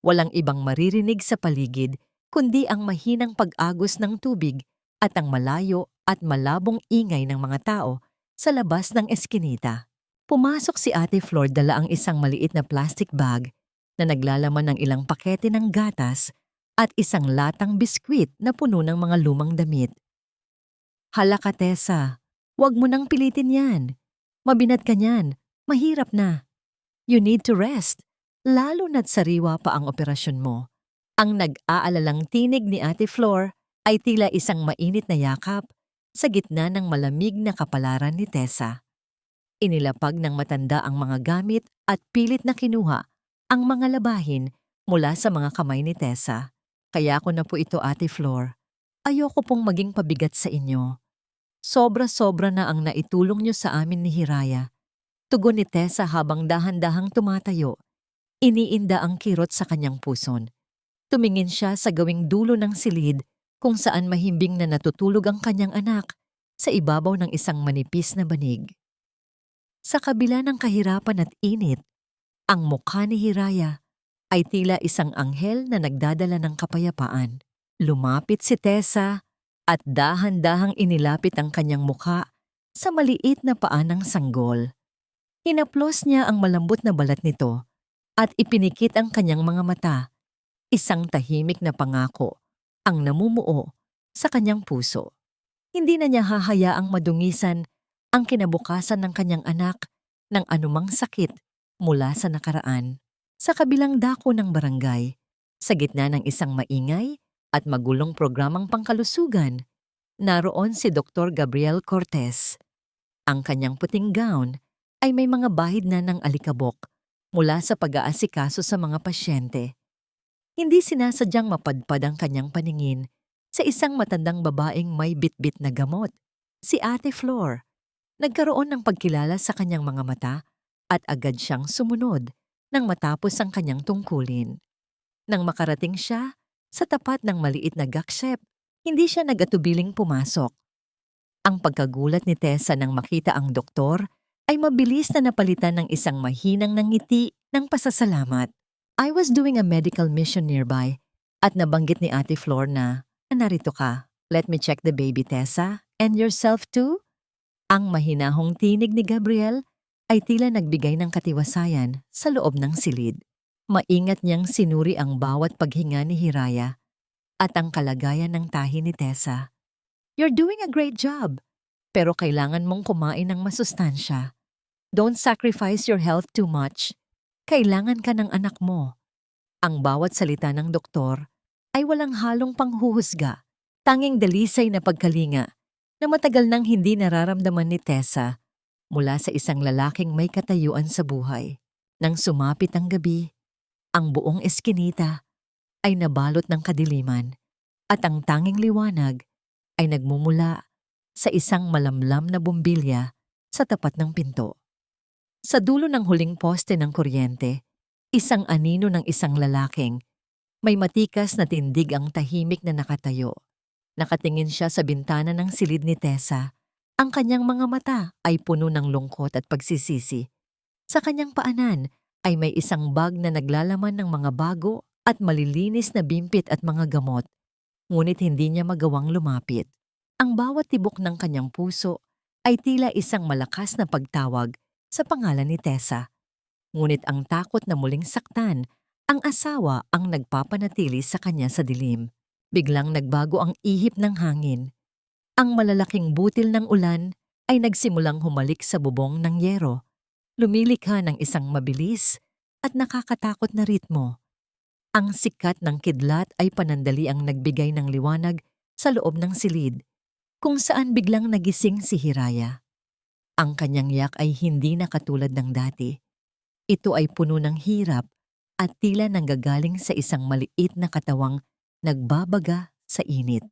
Walang ibang maririnig sa paligid kundi ang mahinang pag-agos ng tubig at ang malayo at malabong ingay ng mga tao sa labas ng eskinita. Pumasok si Ate Flor, dala ang isang maliit na plastic bag na naglalaman ng ilang pakete ng gatas at isang latang biskwit na puno ng mga lumang damit. "Hala ka, Tessa, huwag mo nang pilitin yan. Mabinat ka niyan, mahirap na. You need to rest, lalo na't sariwa pa ang operasyon mo." Ang nag-aalalang tinig ni Ate Flor ay tila isang mainit na yakap sa gitna ng malamig na kapalaran ni Tessa. Inilapag ng matanda ang mga gamit at pilit na kinuha ang mga labahin mula sa mga kamay ni Tessa. "Kaya ko na po ito, Ate Flor. Ayoko pong maging pabigat sa inyo. Sobra-sobra na ang naitulong niyo sa amin ni Hiraya." Tugon ni Tessa habang dahan-dahang tumatayo. Iniinda ang kirot sa kanyang puson. Tumingin siya sa gawing dulo ng silid kung saan mahimbing na natutulog ang kanyang anak sa ibabaw ng isang manipis na banig. Sa kabila ng kahirapan at init, ang mukha ni Hiraya ay tila isang anghel na nagdadala ng kapayapaan. Lumapit si Tessa at dahan-dahang inilapit ang kanyang mukha sa maliit na paa ng sanggol. Hinaplos niya ang malambot na balat nito at ipinikit ang kanyang mga mata. Isang tahimik na pangako ang namumuo sa kanyang puso. Hindi na niya hahayaang madungisan ang kinabukasan ng kanyang anak ng anumang sakit mula sa nakaraan. Sa kabilang dako ng barangay, sa gitna ng isang maingay at magulong programang pangkalusugan, naroon si Dr. Gabriel Cortez. Ang kanyang puting gown ay may mga bahid na ng alikabok mula sa pag-aasikaso sa mga pasyente. Hindi sinasadyang mapadpad ang kanyang paningin sa isang matandang babaeng may bitbit na gamot, si Ate Flor. Nagkaroon ng pagkilala sa kanyang mga mata at agad siyang sumunod nang matapos ang kanyang tungkulin. Nang makarating siya sa tapat ng maliit na gaksyep, hindi siya nag-atubiling pumasok. Ang pagkagulat ni Tessa nang makita ang doktor ay mabilis na napalitan ng isang mahinang ngiti ng pasasalamat. "I was doing a medical mission nearby at nabanggit ni Ate Flor na, narito ka. Let me check the baby, Tessa. And yourself too?" Ang mahinahong tinig ni Gabriel ay tila nagbigay ng katiwasayan sa loob ng silid. Maingat niyang sinuri ang bawat paghinga ni Hiraya at ang kalagayan ng tahi ni Tessa. "You're doing a great job, pero kailangan mong kumain ng masustansya. Don't sacrifice your health too much. Kailangan ka ng anak mo." Ang bawat salita ng doktor ay walang halong panghuhusga, tanging dalisay na pagkalinga na matagal nang hindi nararamdaman ni Tessa mula sa isang lalaking may katayuan sa buhay. Nang sumapit ang gabi, ang buong eskinita ay nabalot ng kadiliman at ang tanging liwanag ay nagmumula sa isang malamlam na bumbilya sa tapat ng pinto. Sa dulo ng huling poste ng kuryente, isang anino ng isang lalaking may matikas na tindig ang tahimik na nakatayo. Nakatingin siya sa bintana ng silid ni Tessa. Ang kanyang mga mata ay puno ng lungkot at pagsisisi. Sa kanyang paanan ay may isang bag na naglalaman ng mga bago at malilinis na bimpit at mga gamot, ngunit hindi niya magawang lumapit. Ang bawat tibok ng kanyang puso ay tila isang malakas na pagtawag sa pangalan ni Tessa. Ngunit ang takot na muling saktan, ang asawa ang nagpapanatili sa kanya sa dilim. Biglang nagbago ang ihip ng hangin. Ang malalaking butil ng ulan ay nagsimulang humalik sa bubong ng yero, lumilikha ng isang mabilis at nakakatakot na ritmo. Ang sikat ng kidlat ay panandali ang nagbigay ng liwanag sa loob ng silid, kung saan biglang nagising si Hiraya. Ang kanyang yak ay hindi na katulad ng dati. Ito ay puno ng hirap at tila nanggagaling sa isang maliit na katawang nagbabaga sa init.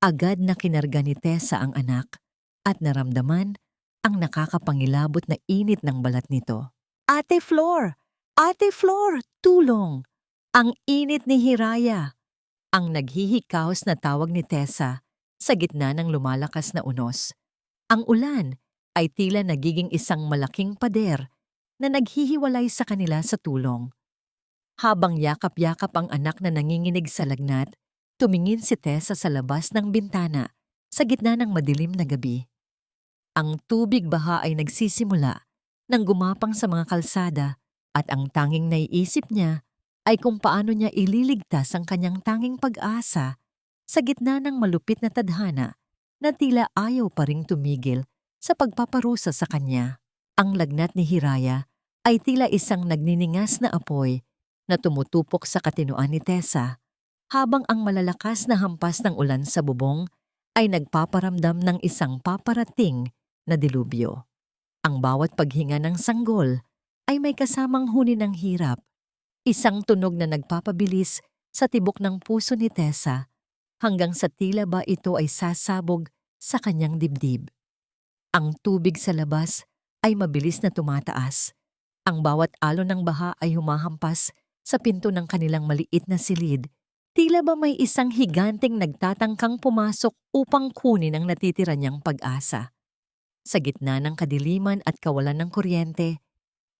Agad na kinarga ni Tessa ang anak at naramdaman ang nakakapangilabot na init ng balat nito. "Ate Flor! Ate Flor! Tulong!" Ang init ni Hiraya. Ang naghihikaos na tawag ni Tessa sa gitna ng lumalakas na unos. Ang ulan ay tila nagiging isang malaking pader na naghihiwalay sa kanila sa tulong. Habang yakap-yakap ang anak na nanginginig sa lagnat, tumingin si Tessa sa labas ng bintana sa gitna ng madilim na gabi. Ang tubig baha ay nagsisimula nang gumapang sa mga kalsada at ang tanging naiisip niya ay kung paano niya ililigtas ang kanyang tanging pag-asa sa gitna ng malupit na tadhana na tila ayaw pa ring tumigil sa pagpaparusa sa kanya. Ang lagnat ni Hiraya ay tila isang nagniningas na apoy na tumutupok sa katinoan ni Tessa, habang ang malalakas na hampas ng ulan sa bubong ay nagpaparamdam ng isang paparating na dilubyo. Ang bawat paghinga ng sanggol ay may kasamang huni ng hirap, isang tunog na nagpapabilis sa tibok ng puso ni Tessa hanggang sa tila ba ito ay sasabog sa kanyang dibdib. Ang tubig sa labas ay mabilis na tumataas. Ang bawat alon ng baha ay humahampas sa pinto ng kanilang maliit na silid. Tila ba may isang higanteng nagtatangkang pumasok upang kunin ang natitira niyang pag-asa. Sa gitna ng kadiliman at kawalan ng kuryente,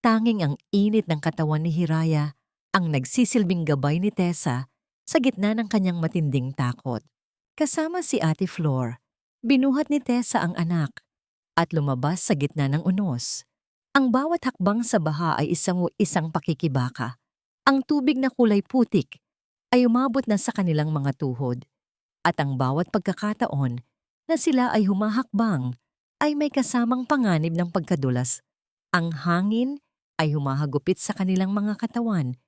tanging ang init ng katawan ni Hiraya ang nagsisilbing gabay ni Tessa sa gitna ng kanyang matinding takot. Kasama si Ate Flor, binuhat ni Tessa ang anak at lumabas sa gitna ng unos. Ang bawat hakbang sa baha ay isang pakikibaka. Ang tubig na kulay putik ay umabot na sa kanilang mga tuhod, at ang bawat pagkakataon na sila ay humahakbang ay may kasamang panganib ng pagkadulas. Ang hangin ay humahagupit sa kanilang mga katawan,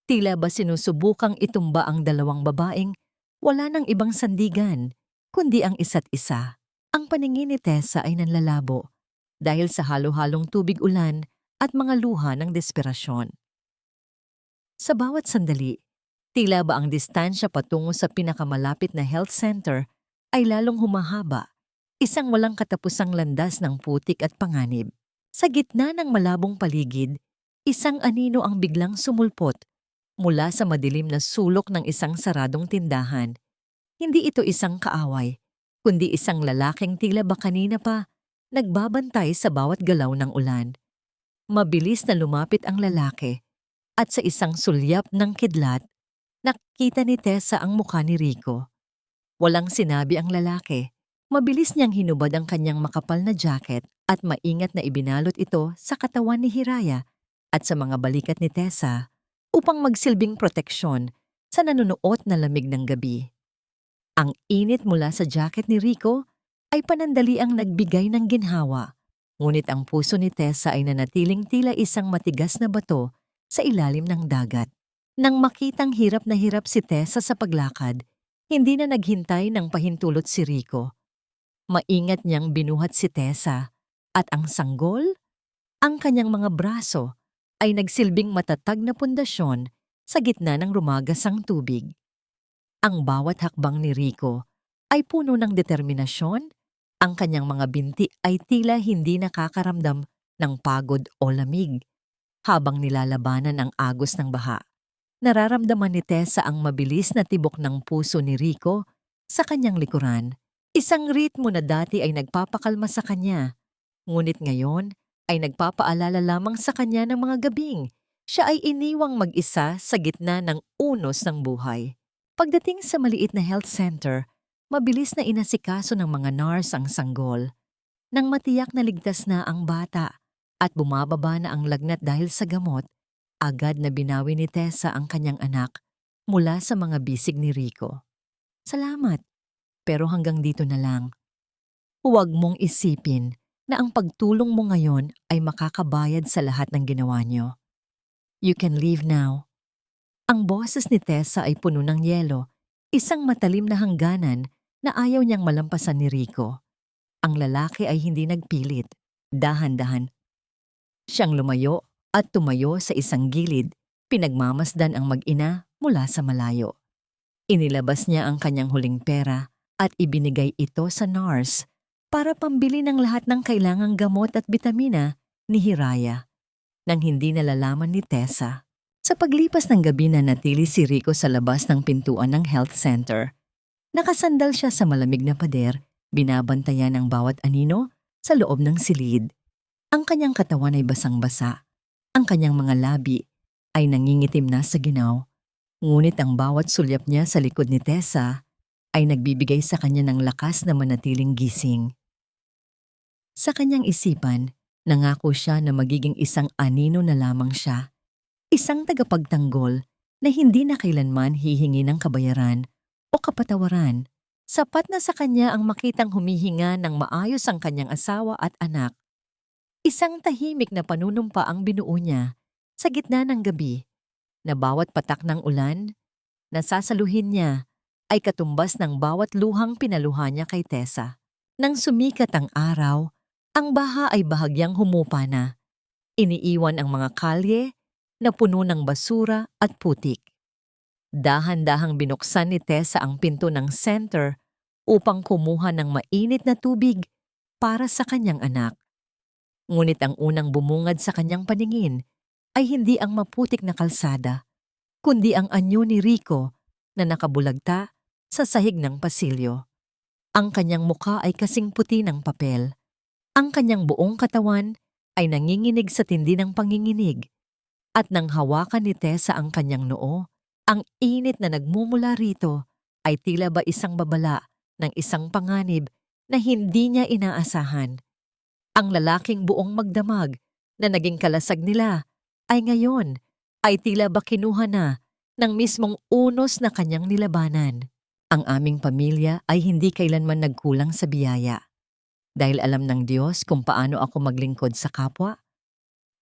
tila ba sinusubukang itumba ang dalawang babaeng wala ng ibang sandigan, kundi ang isa't isa. Ang paningin ni Tessa ay nanlalabo dahil sa halo-halong tubig-ulan at mga luha ng desperasyon. Sa bawat sandali, tila ba ang distansya patungo sa pinakamalapit na health center ay lalong humahaba, isang walang katapusang landas ng putik at panganib. Sa gitna ng malabong paligid, isang anino ang biglang sumulpot mula sa madilim na sulok ng isang saradong tindahan. Hindi ito isang kaaway, kundi isang lalaking tila ba kanina pa nagbabantay sa bawat galaw ng ulan. Mabilis na lumapit ang lalaki at sa isang sulyap ng kidlat, nakita ni Tessa ang mukha ni Rico. Walang sinabi ang lalaki, Mabilis niyang hinubad ang kanyang makapal na jacket at maingat na ibinalot ito sa katawan ni Hiraya at sa mga balikat ni Tessa upang magsilbing proteksyon sa nanunuot na lamig ng gabi. Ang init mula sa jacket ni Rico ay panandaliang nagbigay ng ginhawa, ngunit ang puso ni Tessa ay nanatiling tila isang matigas na bato sa ilalim ng dagat. Nang makitang hirap na hirap si Tessa sa paglakad, hindi na naghintay ng pahintulot si Rico. Maingat niyang binuhat si Tessa at ang sanggol, ang kanyang mga braso, ay nagsilbing matatag na pundasyon sa gitna ng rumagasang tubig. Ang bawat hakbang ni Rico ay puno ng determinasyon, ang kanyang mga binti ay tila hindi nakakaramdam ng pagod o lamig habang nilalabanan ang agos ng baha. Nararamdaman ni Tessa ang mabilis na tibok ng puso ni Rico sa kanyang likuran. Isang ritmo na dati ay nagpapakalma sa kanya, ngunit ngayon ay nagpapaalala lamang sa kanya ng mga gabing siya ay iniwang mag-isa sa gitna ng unos ng buhay. Pagdating sa maliit na health center, mabilis na inasikaso ng mga nurse ang sanggol. Nang matiyak na ligtas na ang bata at bumababa na ang lagnat dahil sa gamot, agad na binawi ni Tessa ang kanyang anak mula sa mga bisig ni Rico. Salamat, pero hanggang dito na lang. Huwag mong isipin na ang pagtulong mo ngayon ay makakabayad sa lahat ng ginawa niyo. You can leave now. Ang boses ni Tessa ay puno ng yelo, isang matalim na hangganan na ayaw niyang malampasan ni Rico. Ang lalaki ay hindi nagpilit. Dahan-dahan siyang lumayo at tumayo sa isang gilid, pinagmamasdan ang mag-ina mula sa malayo. Inilabas niya ang kanyang huling pera at ibinigay ito sa nurse para pambili ng lahat ng kailangang gamot at bitamina ni Hiraya, nang hindi nalalaman ni Tessa. Sa paglipas ng gabi na natili si Rico sa labas ng pintuan ng health center. Nakasandal siya sa malamig na pader, binabantayan ang bawat anino sa loob ng silid. Ang kanyang katawan ay basang-basa. Ang kanyang mga labi ay nangingitim na sa ginaw. Ngunit ang bawat sulyap niya sa likod ni Tessa ay nagbibigay sa kanya ng lakas na manatiling gising. Sa kanyang isipan, nangako siya na magiging isang anino na lamang siya. Isang tagapagtanggol na hindi na kailanman hihingi ng kabayaran o kapatawaran. Sapat na sa kanya ang makitang humihinga ng maayos ang kanyang asawa at anak. Isang tahimik na panunumpa ang binuo niya sa gitna ng gabi, na bawat patak ng ulan na sasaluhin niya ay katumbas ng bawat luhang pinaluha niya kay Tessa. Nang sumikat ang araw, ang baha ay bahagyang humupa na. Iniiwan ang mga kalye na puno ng basura at putik. Dahan-dahang binuksan ni Tessa ang pinto ng center upang kumuha ng mainit na tubig para sa kanyang anak. Ngunit ang unang bumungad sa kanyang paningin ay hindi ang maputik na kalsada, kundi ang anyo ni Rico na nakabulagta sa sahig ng pasilyo. Ang kanyang mukha ay kasing puti ng papel. Ang kanyang buong katawan ay nanginginig sa tindi ng panginginig. At nang hawakan ni Tessa ang kanyang noo, ang init na nagmumula rito ay tila ba isang babala ng isang panganib na hindi niya inaasahan. Ang lalaking buong magdamag na naging kalasag nila ay ngayon ay tila ba kinuha na ng mismong unos na kanyang nilabanan. Ang aming pamilya ay hindi kailanman nagkulang sa biyaya. Dahil alam ng Diyos kung paano ako maglingkod sa kapwa.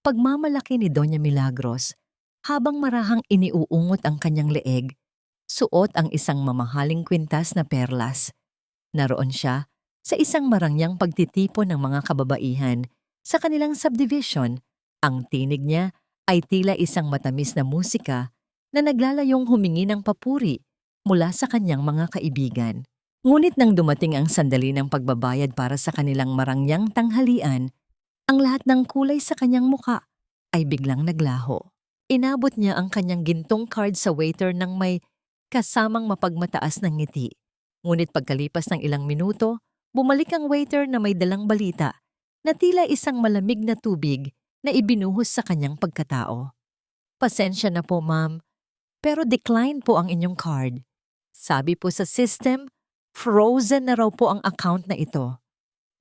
Pagmamalaki ni Doña Milagros, habang marahang iniuungot ang kanyang leeg, suot ang isang mamahaling kwintas na perlas. Naroon siya sa isang marangyang pagtitipon ng mga kababaihan sa kanilang subdivision. Ang tinig niya ay tila isang matamis na musika na naglalayong humingi ng papuri mula sa kanyang mga kaibigan. Ngunit nang dumating ang sandali ng pagbabayad para sa kanilang marangyang tanghalian, ang lahat ng kulay sa kanyang muka ay biglang naglaho. Inabot niya ang kanyang gintong card sa waiter nang may kasamang mapagmataas ng ngiti. Ngunit pagkalipas ng ilang minuto, bumalik ang waiter na may dalang balita na tila isang malamig na tubig na ibinuhos sa kanyang pagkatao. Pasensya na po, ma'am, pero decline po ang inyong card. Sabi po sa system, Frozen na raw po ang account na ito.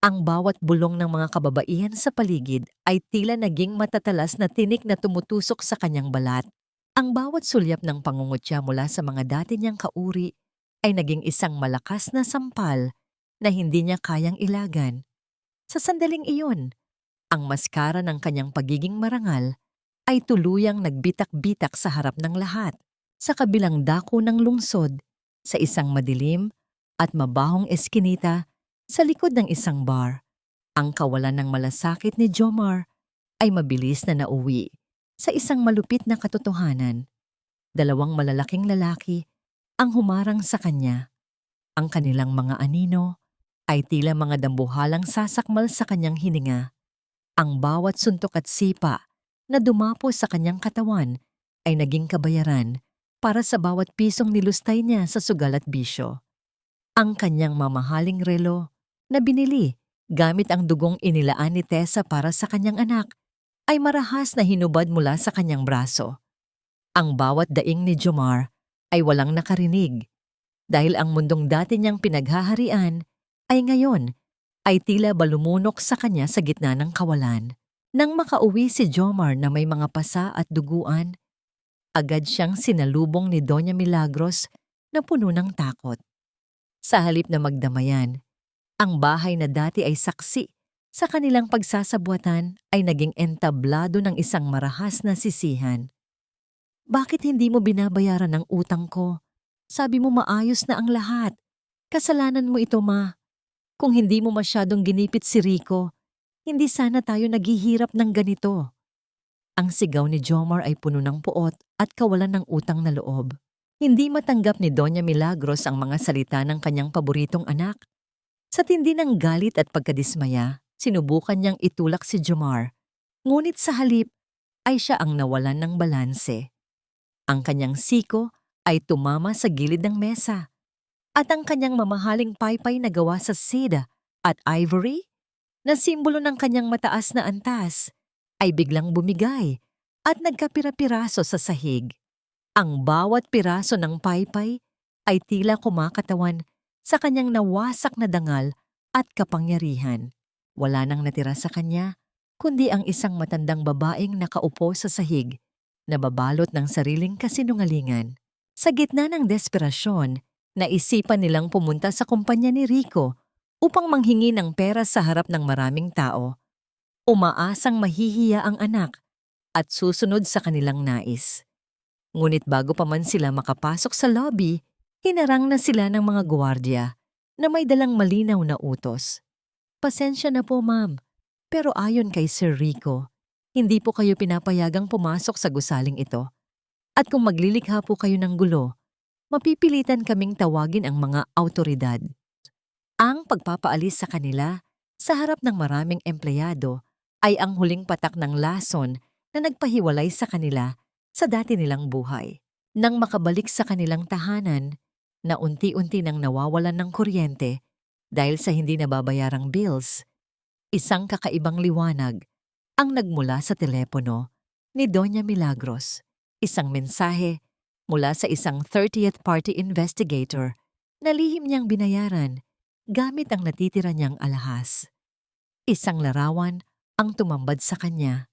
Ang bawat bulong ng mga kababaihan sa paligid ay tila naging matatalas na tinik na tumutusok sa kanyang balat. Ang bawat sulyap ng pangungutya mula sa mga dati niyang kauri ay naging isang malakas na sampal na hindi niya kayang ilagan. Sa sandaling iyon, ang maskara ng kanyang pagiging marangal ay tuluyang nagbitak-bitak sa harap ng lahat. Sa kabilang dako ng lungsod, sa isang madilim at mabahong eskinita sa likod ng isang bar, ang kawalan ng malasakit ni Jomar ay mabilis na nauwi sa isang malupit na katotohanan. Dalawang malalaking lalaki ang humarang sa kanya. Ang kanilang mga anino ay tila mga dambuhalang sasakmal sa kanyang hininga. Ang bawat suntok at sipa na dumapo sa kanyang katawan ay naging kabayaran para sa bawat pisong nilustay niya sa sugal at bisyo. Ang kanyang mamahaling relo na binili gamit ang dugong inilaan ni Tessa para sa kanyang anak ay marahas na hinubad mula sa kanyang braso. Ang bawat daing ni Jomar ay walang nakarinig dahil ang mundong dati niyang pinaghaharian ay ngayon ay tila balumunok sa kanya sa gitna ng kawalan. Nang makauwi si Jomar na may mga pasa at duguan, agad siyang sinalubong ni Doña Milagros na puno ng takot. Sa halip na magdamayan, ang bahay na dati ay saksi sa kanilang pagsasabuatan ay naging entablado ng isang marahas na sisihan. Bakit hindi mo binabayaran ang utang ko? Sabi mo maayos na ang lahat. Kasalanan mo ito, Ma. Kung hindi mo masyadong ginipit si Rico, hindi sana tayo naghihirap ng ganito. Ang sigaw ni Jomar ay puno ng puot at kawalan ng utang na loob. Hindi matanggap ni Doña Milagros ang mga salita ng kanyang paboritong anak. Sa tindi ng galit at pagkadismaya, sinubukan niyang itulak si Jomar. Ngunit sa halip ay siya ang nawalan ng balanse. Ang kanyang siko ay tumama sa gilid ng mesa. At ang kanyang mamahaling paypay na gawa sa seda at ivory, na simbolo ng kanyang mataas na antas, ay biglang bumigay at nagkapira-piraso sa sahig. Ang bawat piraso ng paypay ay tila kumakatawan sa kanyang nawasak na dangal at kapangyarihan. Wala nang natira sa kanya, kundi ang isang matandang babaeng nakaupo sa sahig, nababalot ng sariling kasinungalingan. Sa gitna ng desperasyon, naisipan nilang pumunta sa kumpanya ni Rico upang manghingi ng pera sa harap ng maraming tao. Umaasang mahihiya ang anak at susunod sa kanilang nais. Ngunit bago pa man sila makapasok sa lobby, hinarang na sila ng mga gwardiya na may dalang malinaw na utos. Pasensya na po, ma'am, pero ayon kay Sir Rico, hindi po kayo pinapayagang pumasok sa gusaling ito. At kung maglilikha po kayo ng gulo, mapipilitan kaming tawagin ang mga awtoridad. Ang pagpapaalis sa kanila sa harap ng maraming empleyado ay ang huling patak ng lason na nagpahiwalay sa kanila sa dati nilang buhay. Nang makabalik sa kanilang tahanan, na unti-unti nang nawawalan ng kuryente dahil sa hindi nababayarang bills, isang kakaibang liwanag ang nagmula sa telepono ni Doña Milagros. Isang mensahe mula sa isang 30th party investigator na lihim niyang binayaran gamit ang natitira niyang alahas. Isang larawan ang tumambad sa kanya.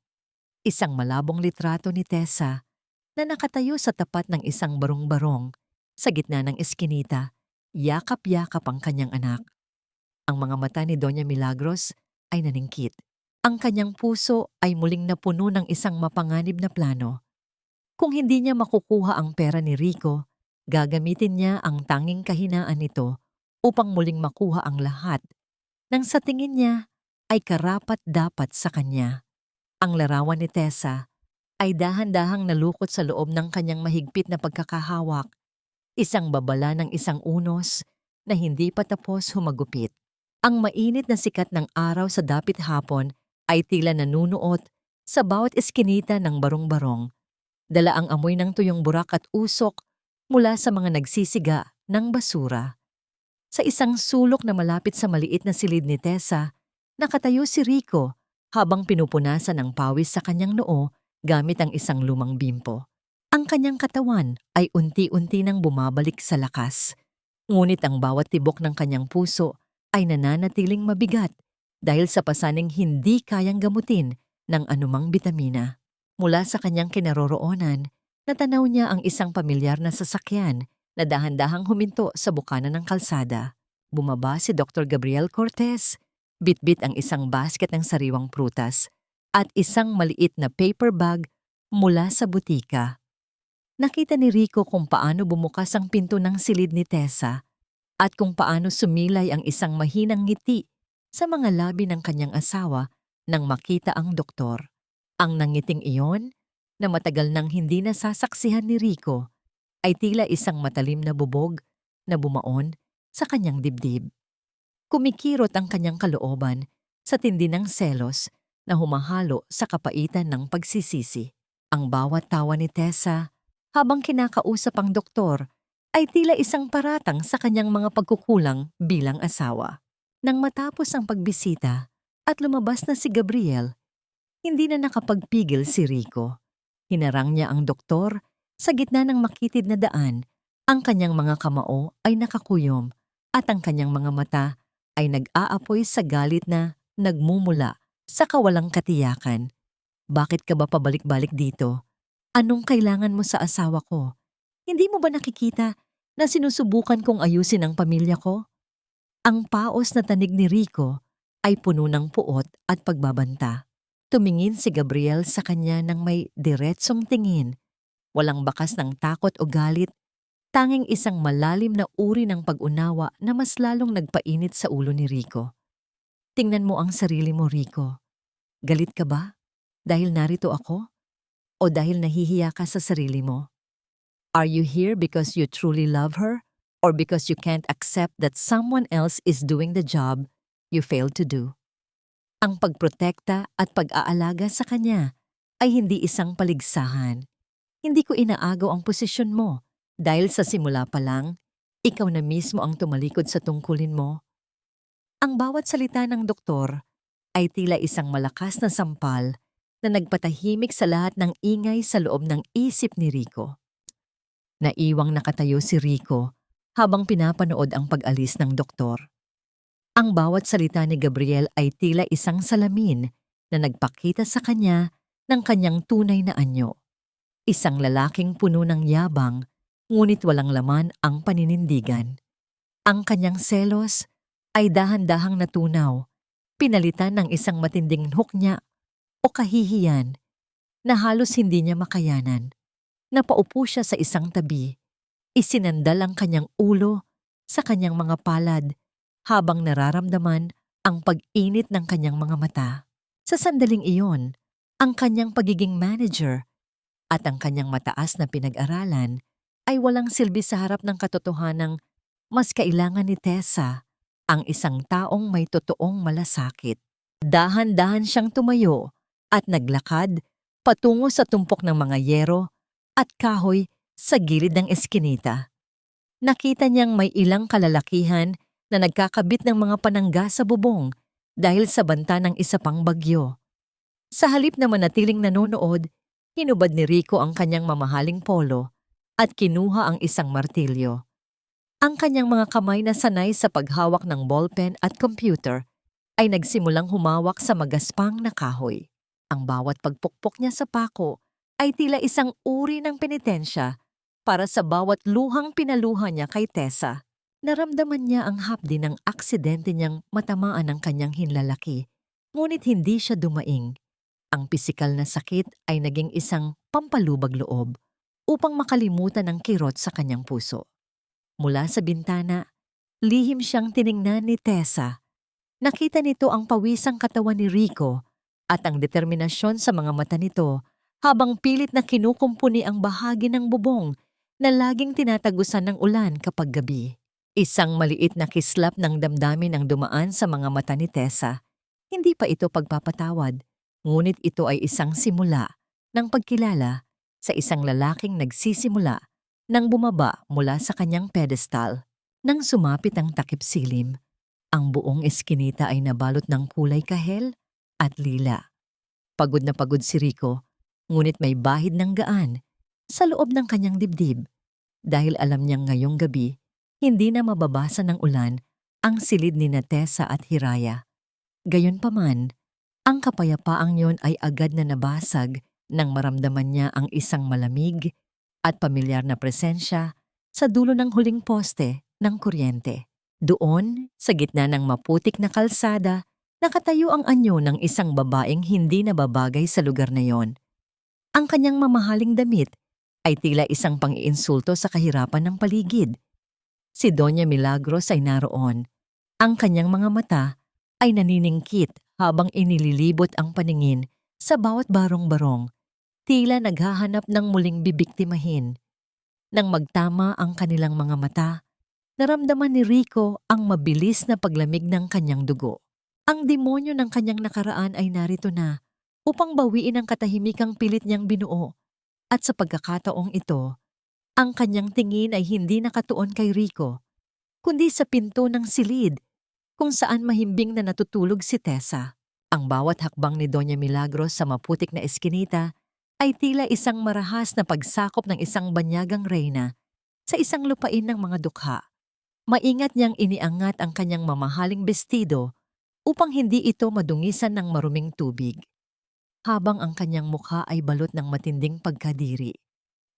Isang malabong litrato ni Tessa na nakatayo sa tapat ng isang barong-barong sa gitna ng eskinita, yakap-yakap ang kanyang anak. Ang mga mata ni Doña Milagros ay naningkit. Ang kanyang puso ay muling napuno ng isang mapanganib na plano. Kung hindi niya makukuha ang pera ni Rico, gagamitin niya ang tanging kahinaan nito upang muling makuha ang lahat nang sa tingin niya ay karapat-dapat sa kanya. Ang larawan ni Tessa ay dahan-dahang nalukot sa loob ng kanyang mahigpit na pagkakahawak, isang babala ng isang unos na hindi pa tapos humagupit. Ang mainit na sikat ng araw sa dapit hapon ay tila nanunuot sa bawat eskinita ng barong-barong. Dala ang amoy ng tuyong burak at usok mula sa mga nagsisiga ng basura. Sa isang sulok na malapit sa maliit na silid ni Tessa, nakatayo si Rico habang pinupunasan ng pawis sa kanyang noo gamit ang isang lumang bimpo. Ang kanyang katawan ay unti-unti nang bumabalik sa lakas. Ngunit ang bawat tibok ng kanyang puso ay nananatiling mabigat dahil sa pasaning hindi kayang gamutin ng anumang bitamina. Mula sa kanyang kinaroroonan, natanaw niya ang isang pamilyar na sasakyan na dahan-dahang huminto sa bukana ng kalsada. Bumaba si Dr. Gabriel Cortez, bitbit ang isang basket ng sariwang prutas at isang maliit na paper bag mula sa butika. Nakita ni Rico kung paano bumukas ang pinto ng silid ni Tessa at kung paano sumilay ang isang mahinang ngiti sa mga labi ng kanyang asawa nang makita ang doktor. Ang nangiting iyon, na matagal nang hindi nasasaksihan ni Rico, ay tila isang matalim na bubog na bumaon sa kanyang dibdib. Kumikirot ang kanyang kalooban sa tindi ng selos na humahalo sa kapaitan ng pagsisisi. Ang bawat tawa ni Tessa habang kinakausap ang doktor ay tila isang paratang sa kanyang mga pagkukulang bilang asawa. Nang matapos ang pagbisita at lumabas na si Gabriel, hindi na nakapagpigil si Rico. Hinarang niya ang doktor sa gitna ng makitid na daan. Ang kanyang mga kamao ay nakakuyom at ang kanyang mga mata ay nag-aapoy sa galit na nagmumula sa kawalang katiyakan. Bakit ka ba pabalik-balik dito? Anong kailangan mo sa asawa ko? Hindi mo ba nakikita na sinusubukan kong ayusin ang pamilya ko? Ang paos na tanig ni Rico ay puno ng puot at pagbabanta. Tumingin si Gabriel sa kanya ng may diretsong tingin. Walang bakas ng takot o galit, tanging isang malalim na uri ng pag-unawa na mas lalong nagpainit sa ulo ni Rico. Tingnan mo ang sarili mo, Rico. Galit ka ba? Dahil narito ako? O dahil nahihiya ka sa sarili mo? Are you here because you truly love her? Or because you can't accept that someone else is doing the job you failed to do? Ang pagprotekta at pag-aalaga sa kanya ay hindi isang paligsahan. Hindi ko inaagaw ang posisyon mo dahil sa simula pa lang, ikaw na mismo ang tumalikod sa tungkulin mo. Ang bawat salita ng doktor ay tila isang malakas na sampal na nagpatahimik sa lahat ng ingay sa loob ng isip ni Rico. Naiwang nakatayo si Rico habang pinapanood ang pag-alis ng doktor. Ang bawat salita ni Gabriel ay tila isang salamin na nagpakita sa kanya ng kanyang tunay na anyo. Isang lalaking puno ng yabang, ngunit walang laman ang paninindigan. Ang kanyang selos ay dahan-dahang natunaw, pinalitan ng isang matinding huknya o kahihiyan na halos hindi niya makayanan. Napaupo siya sa isang tabi, isinandal ang kanyang ulo sa kanyang mga palad habang nararamdaman ang pag-init ng kanyang mga mata. Sa sandaling iyon, ang kanyang pagiging manager at ang kanyang mataas na pinag-aralan ay walang silbi sa harap ng katotohanang mas kailangan ni Tessa ang isang taong may totoong malasakit. Dahan-dahan siyang tumayo at naglakad patungo sa tumpok ng mga yero at kahoy sa gilid ng eskinita. Nakita niyang may ilang kalalakihan na nagkakabit ng mga panangga sa bubong dahil sa banta ng isa pang bagyo. Sa halip na manatiling nanonood, hinubad ni Rico ang kanyang mamahaling polo at kinuha ang isang martilyo. Ang kanyang mga kamay na sanay sa paghawak ng ballpen at computer ay nagsimulang humawak sa magaspang na kahoy. Ang bawat pagpukpok niya sa pako ay tila isang uri ng penitensya para sa bawat luhang pinaluha niya kay Tessa. Naramdaman niya ang hapdi ng aksidente niyang matamaan ang kanyang hinlalaki, ngunit hindi siya dumaing. Ang pisikal na sakit ay naging isang pampalubag loob upang makalimutan ang kirot sa kanyang puso. Mula sa bintana, lihim siyang tiningnan ni Tessa. Nakita nito ang pawisang katawan ni Rico at ang determinasyon sa mga mata nito habang pilit na kinukumpuni ang bahagi ng bubong na laging tinatagusan ng ulan kapag gabi. Isang maliit na kislap ng damdamin ang dumaan sa mga mata ni Tessa. Hindi pa ito pagpapatawad, ngunit ito ay isang simula ng pagkilala sa isang lalaking nagsisimula nang bumaba mula sa kanyang pedestal. Nang sumapit ang takip silim, ang buong eskinita ay nabalot ng kulay kahel at lila. Pagod na pagod si Rico, ngunit may bahid ng gaan sa loob ng kanyang dibdib dahil alam niyang ngayong gabi, Hindi na mababasa ng ulan ang silid ni Tessa at Hiraya. Gayunpaman, ang kapayapaang yon ay agad na nabasag nang maramdaman niya ang isang malamig at pamilyar na presensya sa dulo ng huling poste ng kuryente. Doon, sa gitna ng maputik na kalsada, nakatayo ang anyo ng isang babaeng hindi nababagay sa lugar na yon. Ang kanyang mamahaling damit ay tila isang pang-iinsulto sa kahirapan ng paligid. Si Doña Milagros ay naroon. Ang kanyang mga mata ay naniningkit habang inililibot ang paningin sa bawat barong-barong, tila naghahanap ng muling bibiktimahin. Nang magtama ang kanilang mga mata, naramdaman ni Rico ang mabilis na paglamig ng kanyang dugo. Ang demonyo ng kanyang nakaraan ay narito na upang bawiin ang katahimikang pilit niyang binuo. At sa pagkakataong ito, ang kanyang tingin ay hindi nakatuon kay Rico, kundi sa pinto ng silid kung saan mahimbing na natutulog si Tessa. Ang bawat hakbang ni Doña Milagros sa maputik na eskinita ay tila isang marahas na pagsakop ng isang banyagang reyna sa isang lupain ng mga dukha. Maingat niyang iniangat ang kanyang mamahaling bestido upang hindi ito madungisan ng maruming tubig, habang ang kanyang mukha ay balot ng matinding pagkadiri.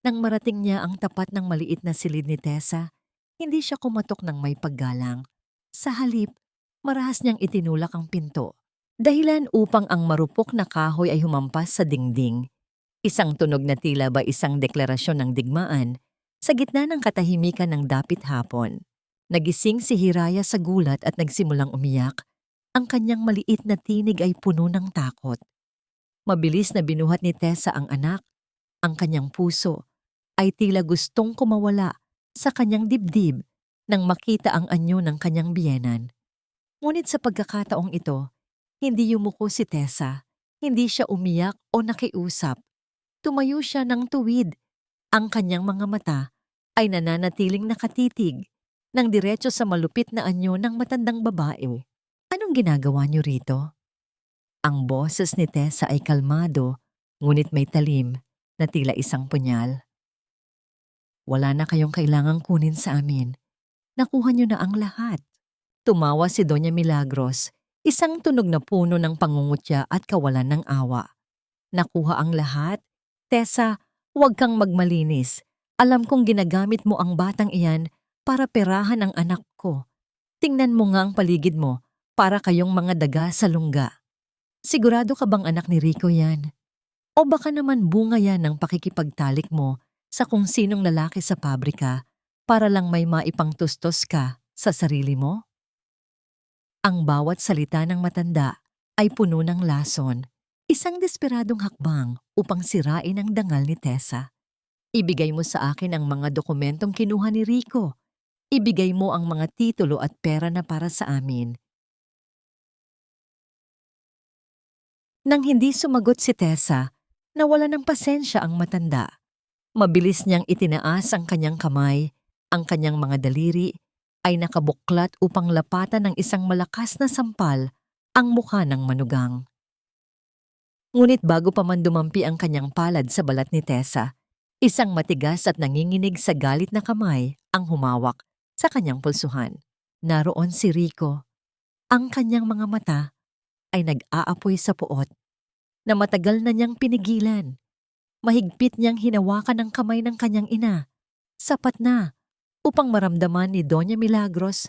Nang marating niya ang tapat ng maliit na silid ni Tessa, hindi siya kumatok ng may paggalang. Sa halip, marahas niyang itinulak ang pinto, dahilan upang ang marupok na kahoy ay humampas sa dingding. Isang tunog na tila ba isang deklarasyon ng digmaan sa gitna ng katahimikan ng dapit hapon. Nagising si Hiraya sa gulat at nagsimulang umiyak. Ang kanyang maliit na tinig ay puno ng takot. Mabilis na binuhat ni Tessa ang anak. Ang kanyang puso ay tila gustong kumawala sa kanyang dibdib nang makita ang anyo ng kanyang biyenan. Ngunit sa pagkakataong ito, hindi yumuko si Tessa. Hindi siya umiyak o nakiusap. Tumayo siya ng tuwid. Ang kanyang mga mata ay nananatiling nakatitig ng diretso sa malupit na anyo ng matandang babae. Anong ginagawa niyo rito? Ang boses ni Tessa ay kalmado, ngunit may talim na tila isang punyal. Wala na kayong kailangang kunin sa amin. Nakuha niyo na ang lahat. Tumawa si Doña Milagros, isang tunog na puno ng pangungutya at kawalan ng awa. Nakuha ang lahat? Tessa, huwag kang magmalinis. Alam kong ginagamit mo ang batang iyan para perahan ang anak ko. Tingnan mo nga ang paligid mo, para kayong mga daga sa lungga. Sigurado ka bang anak ni Rico yan? O baka naman bunga yan ng pakikipagtalik mo sa kung sinong lalaki sa pabrika para lang may maipangtustos ka sa sarili mo? Ang bawat salita ng matanda ay puno ng lason, isang desperadong hakbang upang sirain ang dangal ni Tessa. Ibigay mo sa akin ang mga dokumentong kinuha ni Rico. Ibigay mo ang mga titulo at pera na para sa amin. Nang hindi sumagot si Tessa, nawala ng pasensya ang matanda. Mabilis niyang itinaas ang kanyang kamay, ang kanyang mga daliri ay nakabuklat upang lapatan ng isang malakas na sampal ang mukha ng manugang. Ngunit bago pa man dumampi ang kanyang palad sa balat ni Tessa, isang matigas at nanginginig sa galit na kamay ang humawak sa kanyang pulsuhan. Naroon si Rico. Ang kanyang mga mata ay nag-aapoy sa puot na matagal na niyang pinigilan. Mahigpit niyang hinawakan ang kamay ng kanyang ina. Sapat na upang maramdaman ni Doña Milagros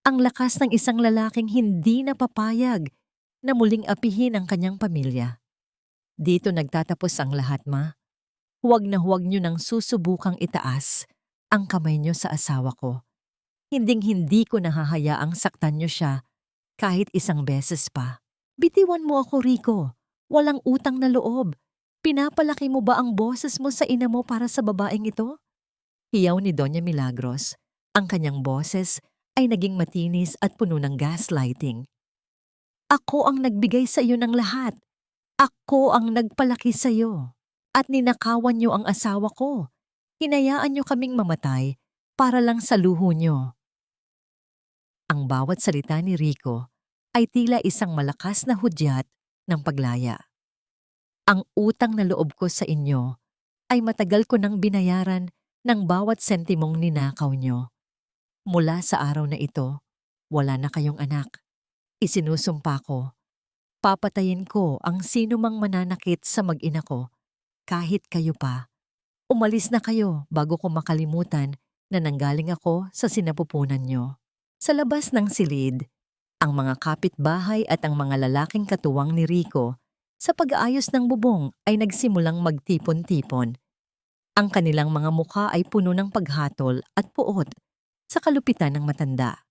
ang lakas ng isang lalaking hindi napapayag na muling apihin ang kanyang pamilya. Dito nagtatapos ang lahat, ma. Huwag na huwag niyo nang susubukang itaas ang kamay niyo sa asawa ko. Hinding-hindi ko nahahayaang saktan niyo siya kahit isang beses pa. Bitiwan mo ako, Rico. Walang utang na loob. Pinapalaki mo ba ang boses mo sa ina mo para sa babaeng ito? Hiyaw ni Doña Milagros. Ang kanyang boses ay naging matinis at puno ng gaslighting. Ako ang nagbigay sa iyo ng lahat. Ako ang nagpalaki sa iyo. At ninakawan niyo ang asawa ko. Hinayaan niyo kaming mamatay para lang sa luho niyo. Ang bawat salita ni Rico ay tila isang malakas na hudyat ng paglaya. Ang utang na loob ko sa inyo ay matagal ko nang binayaran ng bawat sentimong ninakaw nyo. Mula sa araw na ito, wala na kayong anak. Isinusumpa ko, papatayin ko ang sino mang mananakit sa mag-ina ko, kahit kayo pa. Umalis na kayo bago ko makalimutan na nanggaling ako sa sinapupunan nyo. Sa labas ng silid, ang mga kapitbahay at ang mga lalaking katuwang ni Rico sa pag-aayos ng bubong ay nagsimulang magtipon-tipon. Ang kanilang mga mukha ay puno ng paghatol at puot sa kalupitan ng matanda.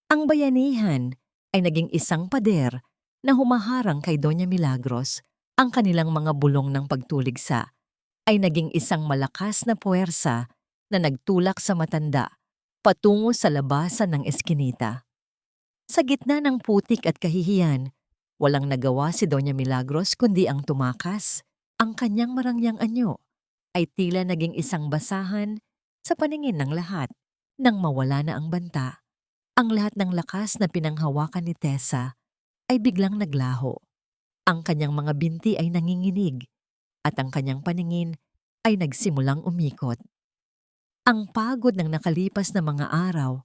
Ang bayanihan ay naging isang pader na humaharang kay Doña Milagros. Ang kanilang mga bulong ng pagtuligsa ay naging isang malakas na puwersa na nagtulak sa matanda patungo sa labasan ng eskinita. Sa gitna ng putik at kahihiyan, walang nagawa si Doña Milagros kundi ang tumakas. Ang kanyang marangyang anyo ay tila naging isang basahan sa paningin ng lahat. Nang mawala na ang banta, ang lahat ng lakas na pinanghawakan ni Tessa ay biglang naglaho. Ang kanyang mga binti ay nanginginig at ang kanyang paningin ay nagsimulang umikot. Ang pagod ng nakalipas na mga araw,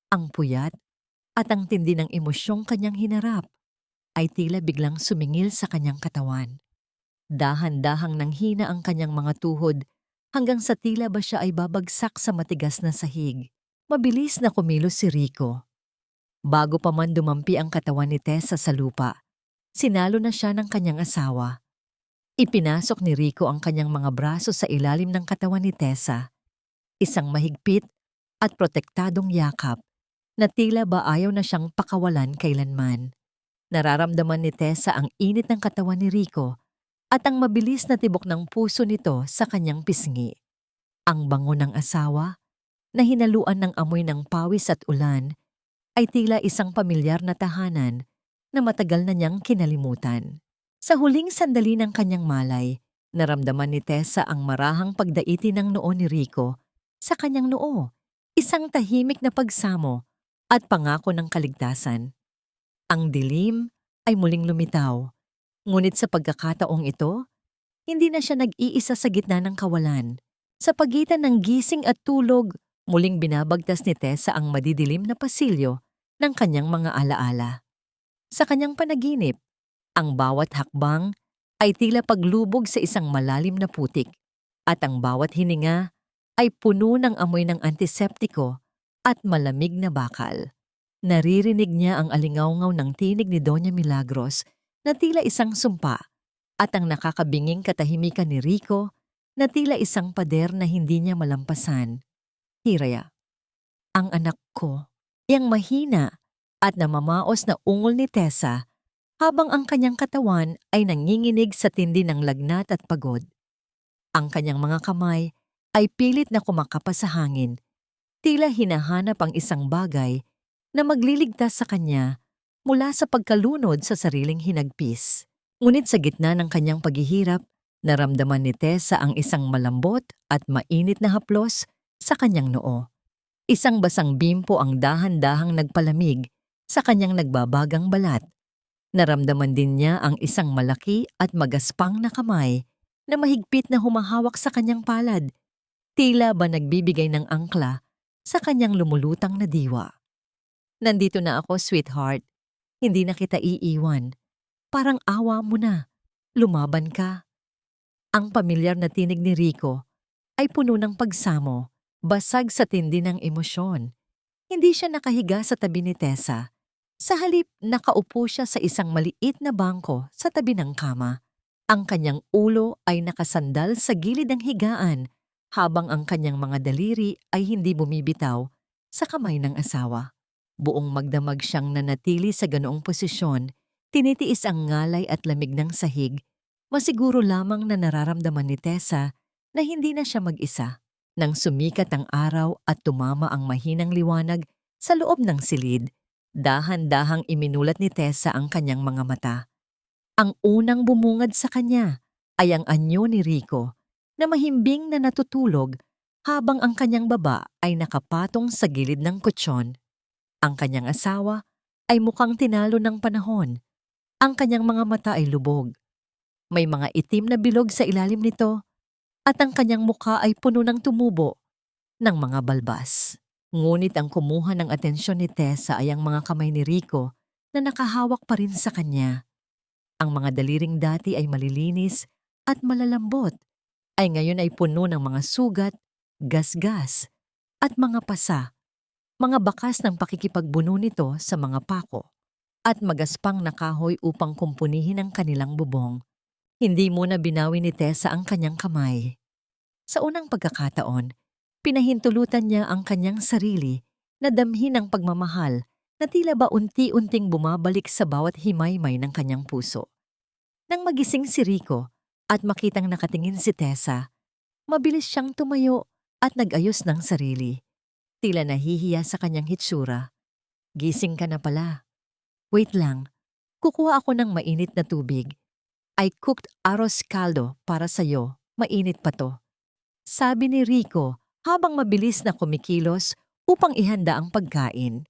ang puyat at ang tindi ng emosyong kanyang hinarap ay tila biglang sumingil sa kanyang katawan. Dahan-dahang nanghina ang kanyang mga tuhod hanggang sa tila ba siya ay babagsak sa matigas na sahig. Mabilis na kumilos si Rico. Bago pa man dumampi ang katawan ni Tessa sa lupa, sinalo na siya ng kanyang asawa. Ipinasok ni Rico ang kanyang mga braso sa ilalim ng katawan ni Tessa. Isang mahigpit at protektadong yakap na tila ba ayaw na siyang pakawalan kailanman. Nararamdaman ni Tessa ang init ng katawan ni Rico at ang mabilis na tibok ng puso nito sa kanyang pisngi. Ang bango ng asawa, na hinaluan ng amoy ng pawis at ulan, ay tila isang pamilyar na tahanan na matagal na niyang kinalimutan. Sa huling sandali ng kanyang malay, naramdaman ni Tessa ang marahang pagdaiti ng noo ni Rico sa kanyang noo, isang tahimik na pagsamo at pangako ng kaligtasan. Ang dilim ay muling lumitaw, ngunit sa pagkakataong ito, hindi na siya nag-iisa sa gitna ng kawalan. Sa pagitan ng gising at tulog, muling binabagtas ni Tessa ang madidilim na pasilyo ng kanyang mga alaala. Sa kanyang panaginip, ang bawat hakbang ay tila paglubog sa isang malalim na putik at ang bawat hininga ay puno ng amoy ng antiseptiko at malamig na bakal. Naririnig niya ang alingawngaw ng tinig ni Doña Milagros na tila isang sumpa at ang nakakabinging katahimikan ni Rico na tila isang pader na hindi niya malampasan. Hiraya, ang anak ko, iyang mahina at namamaos na ungol ni Tessa habang ang kanyang katawan ay nanginginig sa tindi ng lagnat at pagod. Ang kanyang mga kamay ay pilit na kumakapas sa hangin, tila hinahanap ang isang bagay na magliligtas sa kanya mula sa pagkalunod sa sariling hinagpis. Ngunit sa gitna ng kanyang paghihirap, naramdaman ni Tessa ang isang malambot at mainit na haplos sa kanyang noo. Isang basang bimpo ang dahan-dahang nagpalamig sa kanyang nagbabagang balat. Naramdaman din niya ang isang malaki at magaspang na kamay na mahigpit na humahawak sa kanyang palad, tila ba nagbibigay ng angkla sa kanyang lumulutang na diwa. Nandito na ako, sweetheart. Hindi na kita iiwan. Parang awa mo na. Lumaban ka. Ang pamilyar na tinig ni Rico ay puno ng pagsamo, basag sa tindi ng emosyon. Hindi siya nakahiga sa tabi ni Tessa. Sa halip, nakaupo siya sa isang maliit na bangko sa tabi ng kama. Ang kanyang ulo ay nakasandal sa gilid ng higaan habang ang kanyang mga daliri ay hindi bumibitaw sa kamay ng asawa. Buong magdamag siyang nanatili sa ganoong posisyon, tinitiis ang ngalay at lamig ng sahig. Masiguro lamang na nararamdaman ni Tessa na hindi na siya mag-isa. Nang sumikat ang araw at tumama ang mahinang liwanag sa loob ng silid, dahan-dahang iminulat ni Tessa ang kanyang mga mata. Ang unang bumungad sa kanya ay ang anyo ni Rico na mahimbing na natutulog habang ang kanyang baba ay nakapatong sa gilid ng kutsyon. Ang kanyang asawa ay mukhang tinalo ng panahon. Ang kanyang mga mata ay lubog. May mga itim na bilog sa ilalim nito at ang kanyang mukha ay puno ng tumubo ng mga balbas. Ngunit ang kumuha ng atensyon ni Tessa ay ang mga kamay ni Rico na nakahawak pa rin sa kanya. Ang mga daliring dati ay malilinis at malalambot, ay ngayon ay puno ng mga sugat, gasgas, at mga pasa, mga bakas ng pakikipagbuno nito sa mga pako, at magaspang na kahoy upang kumpunihin ang kanilang bubong. Hindi muna binawi ni Tessa ang kanyang kamay. Sa unang pagkakataon, pinahintulutan niya ang kanyang sarili na damhin ang pagmamahal na tila ba unti-unting bumabalik sa bawat himaymay ng kanyang puso. Nang magising si Rico at makitang nakatingin si Tessa, mabilis siyang tumayo at nag-ayos ng sarili. Tila nahihiya sa kanyang hitsura. Gising ka na pala. Wait lang, kukuha ako ng mainit na tubig. I cooked arroz caldo para sa'yo, mainit pa to. Sabi ni Rico habang mabilis na kumikilos upang ihanda ang pagkain.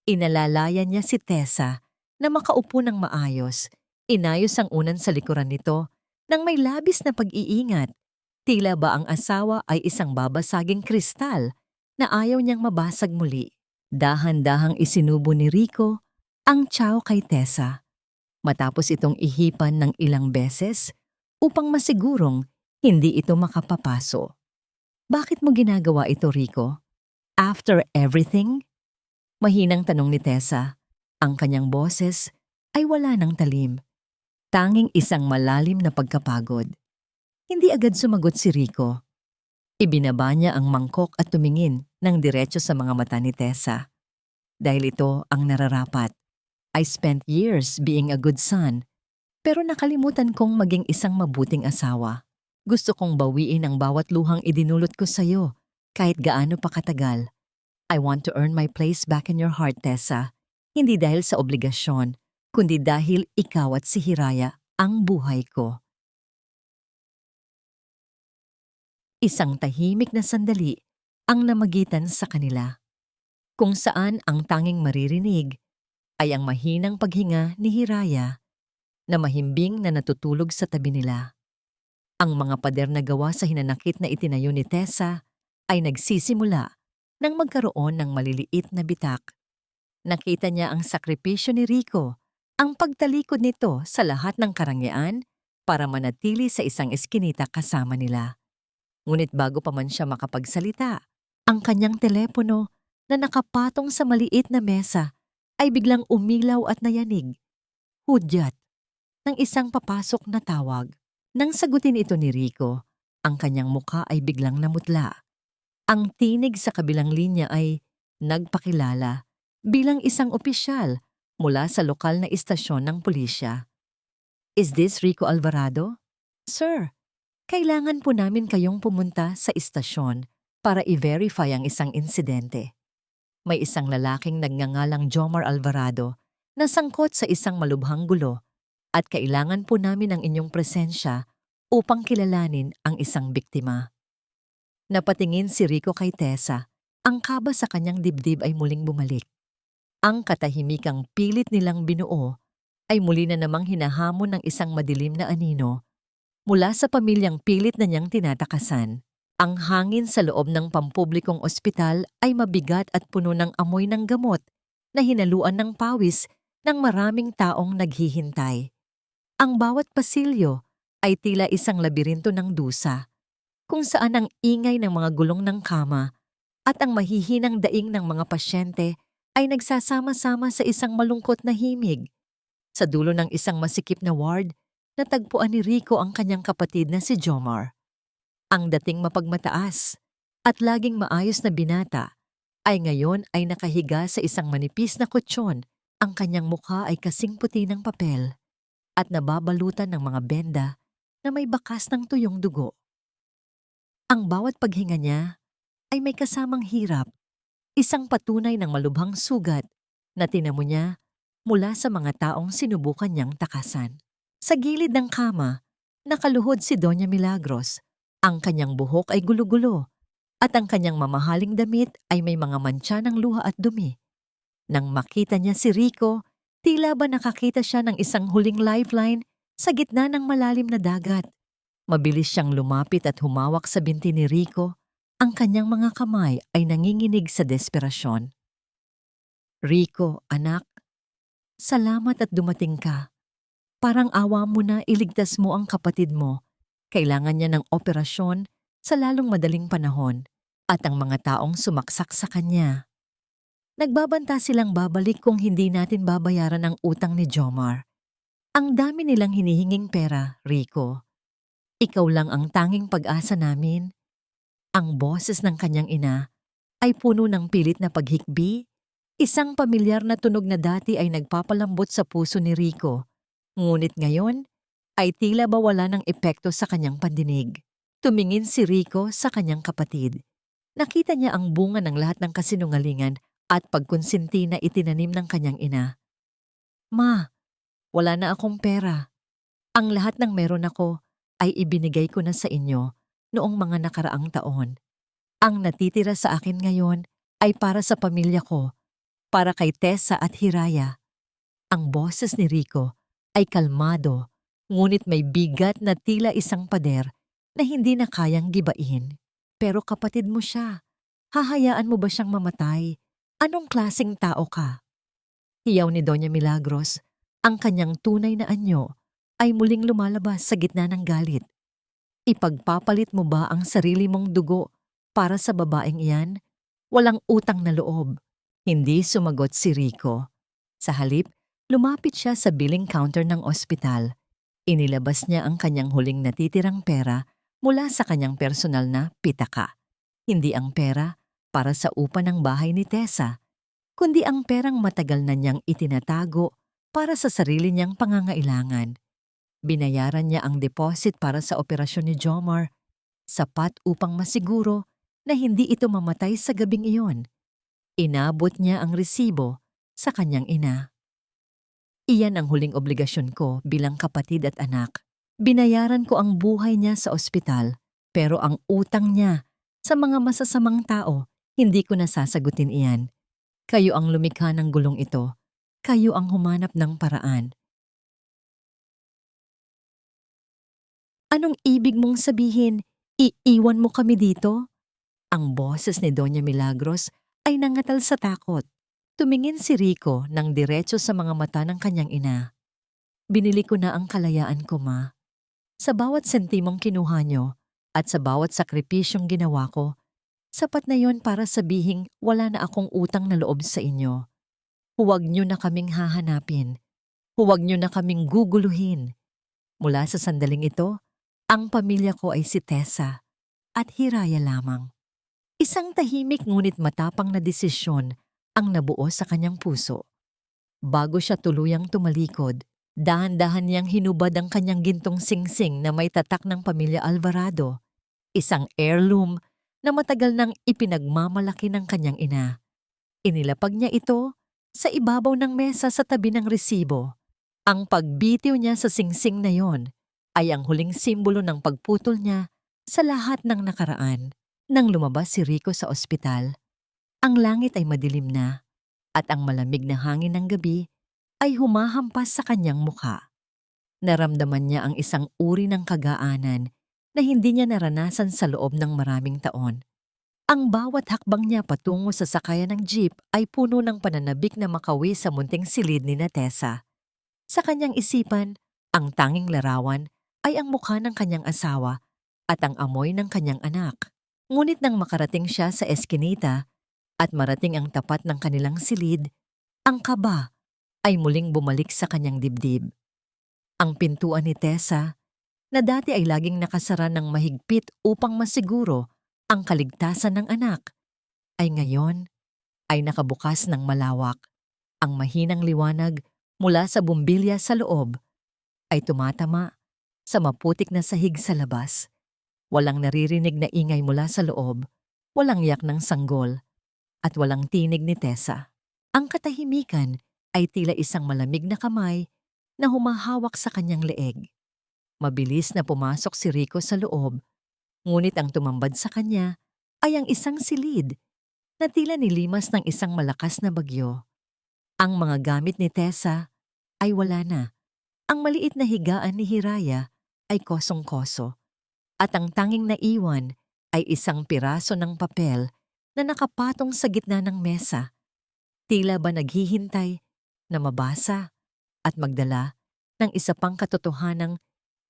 Inalalayan niya si Tessa na makaupo ng maayos. Inayos ang unan sa likuran nito nang may labis na pag-iingat. Tila ba ang asawa ay isang babasaging kristal na ayaw niyang mabasag muli. Dahan-dahang isinubo ni Rico ang chow kay Tessa. Matapos itong ihipan ng ilang beses upang masigurong hindi ito makapapaso. Bakit mo ginagawa ito, Rico? After everything? Mahinang tanong ni Tessa. Ang kanyang boses ay wala ng talim. Tanging isang malalim na pagkapagod. Hindi agad sumagot si Rico. Ibinaba niya ang mangkok at tumingin ng diretso sa mga mata ni Tessa. Dahil ito ang nararapat. I spent years being a good son, pero nakalimutan kong maging isang mabuting asawa. Gusto kong bawiin ang bawat luhang idinulot ko sa'yo, kahit gaano pa katagal. I want to earn my place back in your heart, Tessa. Hindi dahil sa obligasyon, kundi dahil ikaw at si Hiraya ang buhay ko. Isang tahimik na sandali ang namagitan sa kanila, kung saan ang tanging maririnig ay ang mahinang paghinga ni Hiraya na mahimbing na natutulog sa tabi nila. Ang mga pader na gawa sa hinanakit na itinayo ni Tessa ay nagsisimula nang magkaroon ng maliliit na bitak. Nakita niya ang sakripisyo ni Rico, ang pagtalikod nito sa lahat ng karangyaan para manatili sa isang eskinita kasama nila. Ngunit bago pa man siya makapagsalita, ang kanyang telepono na nakapatong sa maliit na mesa ay biglang umilaw at nayanig. Hudyat ng isang papasok na tawag. Nang sagutin ito ni Rico, ang kanyang muka ay biglang namutla. Ang tinig sa kabilang linya ay nagpakilala bilang isang opisyal mula sa lokal na istasyon ng pulisya. Is this Rico Alvarado? Sir, kailangan po namin kayong pumunta sa istasyon para i-verify ang isang insidente. May isang lalaking nagngangalang Jomar Alvarado na sangkot sa isang malubhang gulo at kailangan po namin ang inyong presensya upang kilalanin ang isang biktima. Napatingin si Rico kay Tessa. Ang kaba sa kanyang dibdib ay muling bumalik. Ang katahimikang pilit nilang binuo ay muli na namang hinahamon ng isang madilim na anino mula sa pamilyang pilit na niyang tinatakasan. Ang hangin sa loob ng pampublikong ospital ay mabigat at puno ng amoy ng gamot na hinaluan ng pawis ng maraming taong naghihintay. Ang bawat pasilyo ay tila isang labirinto ng dusa, kung saan ang ingay ng mga gulong ng kama at ang mahihinang daing ng mga pasyente ay nagsasama-sama sa isang malungkot na himig. Sa dulo ng isang masikip na ward, natagpuan ni Rico ang kanyang kapatid na si Jomar. Ang dating mapagmataas at laging maayos na binata ay ngayon ay nakahiga sa isang manipis na kutsyon. Ang kanyang mukha ay kasing puti ng papel at nababalutan ng mga benda na may bakas ng tuyong dugo. Ang bawat paghinga niya ay may kasamang hirap, isang patunay ng malubhang sugat na tinamo niya mula sa mga taong sinubukan niyang takasan. Sa gilid ng kama, nakaluhod si Doña Milagros. Ang kanyang buhok ay gulo-gulo at ang kanyang mamahaling damit ay may mga mantsa ng luha at dumi. Nang makita niya si Rico, tila ba nakakita siya ng isang huling lifeline sa gitna ng malalim na dagat. Mabilis siyang lumapit at humawak sa binti ni Rico Ang kanyang mga kamay ay nanginginig sa desperasyon. Rico, anak, salamat at dumating ka. Parang awa mo na iligtas mo ang kapatid mo. Kailangan niya ng operasyon sa lalong madaling panahon at ang mga taong sumaksak sa kanya. Nagbabanta silang babalik kung hindi natin babayaran ang utang ni Jomar. Ang dami nilang hinihinging pera, Rico. Ikaw lang ang tanging pag-asa namin. Ang boses ng kanyang ina ay puno ng pilit na paghikbi. Isang pamilyar na tunog na dati ay nagpapalambot sa puso ni Rico. Ngunit ngayon ay tila ba wala ng epekto sa kanyang pandinig. Tumingin si Rico sa kanyang kapatid. Nakita niya ang bunga ng lahat ng kasinungalingan at pagkonsinti na itinanim ng kanyang ina. Ma, wala na akong pera. Ang lahat ng meron ako ay ibinigay ko na sa inyo noong mga nakaraang taon. Ang natitira sa akin ngayon ay para sa pamilya ko, para kay Tessa at Hiraya. Ang boses ni Rico ay kalmado, ngunit may bigat na tila isang pader na hindi na kayang gibain. Pero kapatid mo siya. Hahayaan mo ba siyang mamatay? Anong klaseng tao ka? Hiyaw ni Doña Milagros, ang kanyang tunay na anyo ay muling lumalabas sa gitna ng galit. Ipagpapalit mo ba ang sarili mong dugo para sa babaeng iyan? Walang utang na loob. Hindi sumagot si Rico. Sa halip, lumapit siya sa billing counter ng ospital. Inilabas niya ang kanyang huling natitirang pera mula sa kanyang personal na pitaka. Hindi ang pera para sa upa ng bahay ni Tessa, kundi ang perang matagal na niyang itinatago para sa sarili niyang pangangailangan. Binayaran niya ang deposit para sa operasyon ni Jomar, sapat upang masiguro na hindi ito mamatay sa gabing iyon. Inabot niya ang resibo sa kanyang ina. Iyan ang huling obligasyon ko bilang kapatid at anak. Binayaran ko ang buhay niya sa ospital, pero ang utang niya sa mga masasamang tao, hindi ko nasasagutin iyan. Kayo ang lumikha ng gulong ito. Kayo ang humanap ng paraan. Anong ibig mong sabihin, iiwan mo kami dito? Ang boses ni Doña Milagros ay nangatal sa takot. Tumingin si Rico ng diretso sa mga mata ng kanyang ina. Binili ko na ang kalayaan ko, ma. Sa bawat sentimong kinuha nyo at sa bawat sakripisyong ginawa ko, sapat na yon para sabihing wala na akong utang na loob sa inyo. Huwag nyo na kaming hahanapin. Huwag nyo na kaming guguluhin. Mula sa sandaling ito, ang pamilya ko ay si Tessa at Hiraya lamang. Isang tahimik ngunit matapang na desisyon ang nabuo sa kanyang puso. Bago siya tuluyang tumalikod, dahan-dahan niyang hinubad ang kanyang gintong singsing na may tatak ng pamilya Alvarado, isang heirloom na matagal nang ipinagmamalaki ng kanyang ina. Inilapag niya ito sa ibabaw ng mesa sa tabi ng resibo. Ang pagbitiw niya sa singsing na yon ay ang huling simbolo ng pagputol niya sa lahat ng nakaraan. Nang lumabas si Rico sa ospital, ang langit ay madilim na at ang malamig na hangin ng gabi ay humahampas sa kanyang mukha. Naramdaman niya ang isang uri ng kagaanan na hindi niya naranasan sa loob ng maraming taon. Ang bawat hakbang niya patungo sa sakayan ng jeep ay puno ng pananabik na makawi sa munting silid ni Tessa. Sa kanyang isipan, ang tanging larawan ay ang mukha ng kanyang asawa at ang amoy ng kanyang anak. Ngunit nang makarating siya sa eskinita at marating ang tapat ng kanilang silid, ang kaba ay muling bumalik sa kanyang dibdib. Ang pintuan ni Tessa, na dati ay laging nakasara ng mahigpit upang masiguro ang kaligtasan ng anak, ay ngayon ay nakabukas ng malawak. Ang mahinang liwanag mula sa bumbilya sa loob ay tumatama sa maputik na sahig sa labas. Walang naririnig na ingay mula sa loob, walang yak ng sanggol, at walang tinig ni Tessa. Ang katahimikan ay tila isang malamig na kamay na humahawak sa kanyang leeg. Mabilis na pumasok si Rico sa loob, ngunit ang tumambad sa kanya ay ang isang silid na tila nilimas ng isang malakas na bagyo. Ang mga gamit ni Tessa ay wala na. Ang maliit na higaan ni Hiraya ay kosong-koso. At ang tanging naiwan ay isang piraso ng papel na nakapatong sa gitna ng mesa. Tila ba naghihintay na mabasa at magdala ng isa pang katotohanang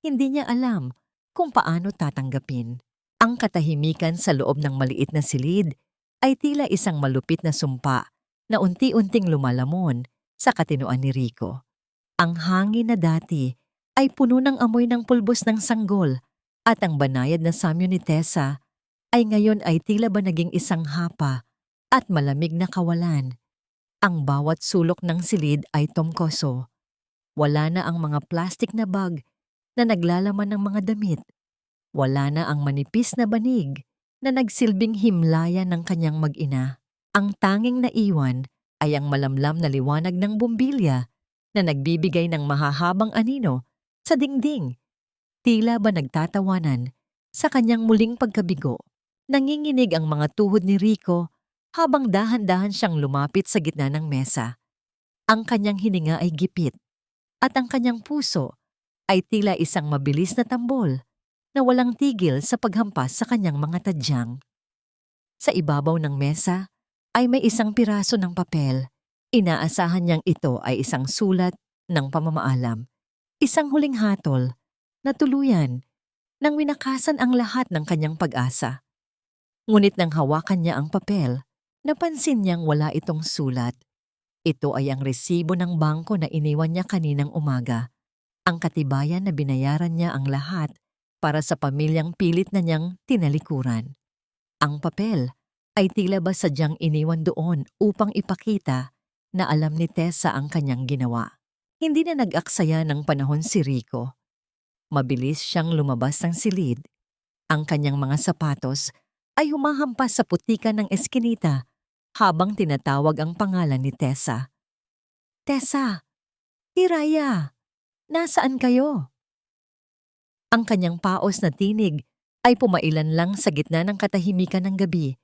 hindi niya alam kung paano tatanggapin. Ang katahimikan sa loob ng maliit na silid ay tila isang malupit na sumpa na unti-unting lumalamon sa katinoan ni Rico. Ang hangin na dati ay puno ng amoy ng pulbos ng sanggol at ang banayad na samyo ni Tessa ay ngayon ay tila ba naging isang hapa at malamig na kawalan. Ang bawat sulok ng silid ay tomkoso. Wala na ang mga plastik na bag na naglalaman ng mga damit. Wala na ang manipis na banig na nagsilbing himlaya ng kanyang mag-ina. Ang tanging naiwan ay ang malamlam na liwanag ng bumbilya na nagbibigay ng mahahabang anino sa dingding. Tila ba nagtatawanan sa kanyang muling pagkabigo. Nanginginig ang mga tuhod ni Rico habang dahan-dahan siyang lumapit sa gitna ng mesa. Ang kanyang hininga ay gipit at ang kanyang puso ay tila isang mabilis na tambol na walang tigil sa paghampas sa kanyang mga tadyang. Sa ibabaw ng mesa ay may isang piraso ng papel. Inaasahan niyang ito ay isang sulat ng pamamaalam. Isang huling hatol na tuluyan nang winakasan ang lahat ng kanyang pag-asa. Ngunit nang hawakan niya ang papel, napansin niyang wala itong sulat. Ito ay ang resibo ng bangko na iniwan niya kaninang umaga. Ang katibayan na binayaran niya ang lahat para sa pamilyang pilit na niyang tinalikuran. Ang papel ay tila ba sadyang iniwan doon upang ipakita na alam ni Tessa ang kanyang ginawa. Hindi na nag-aksaya ng panahon si Rico. Mabilis siyang lumabas ng silid. Ang kanyang mga sapatos ay humahampas sa putikan ng eskinita habang tinatawag ang pangalan ni Tessa. Tessa! Hiraya! Nasaan kayo? Ang kanyang paos na tinig ay pumailan lang sa gitna ng katahimikan ng gabi.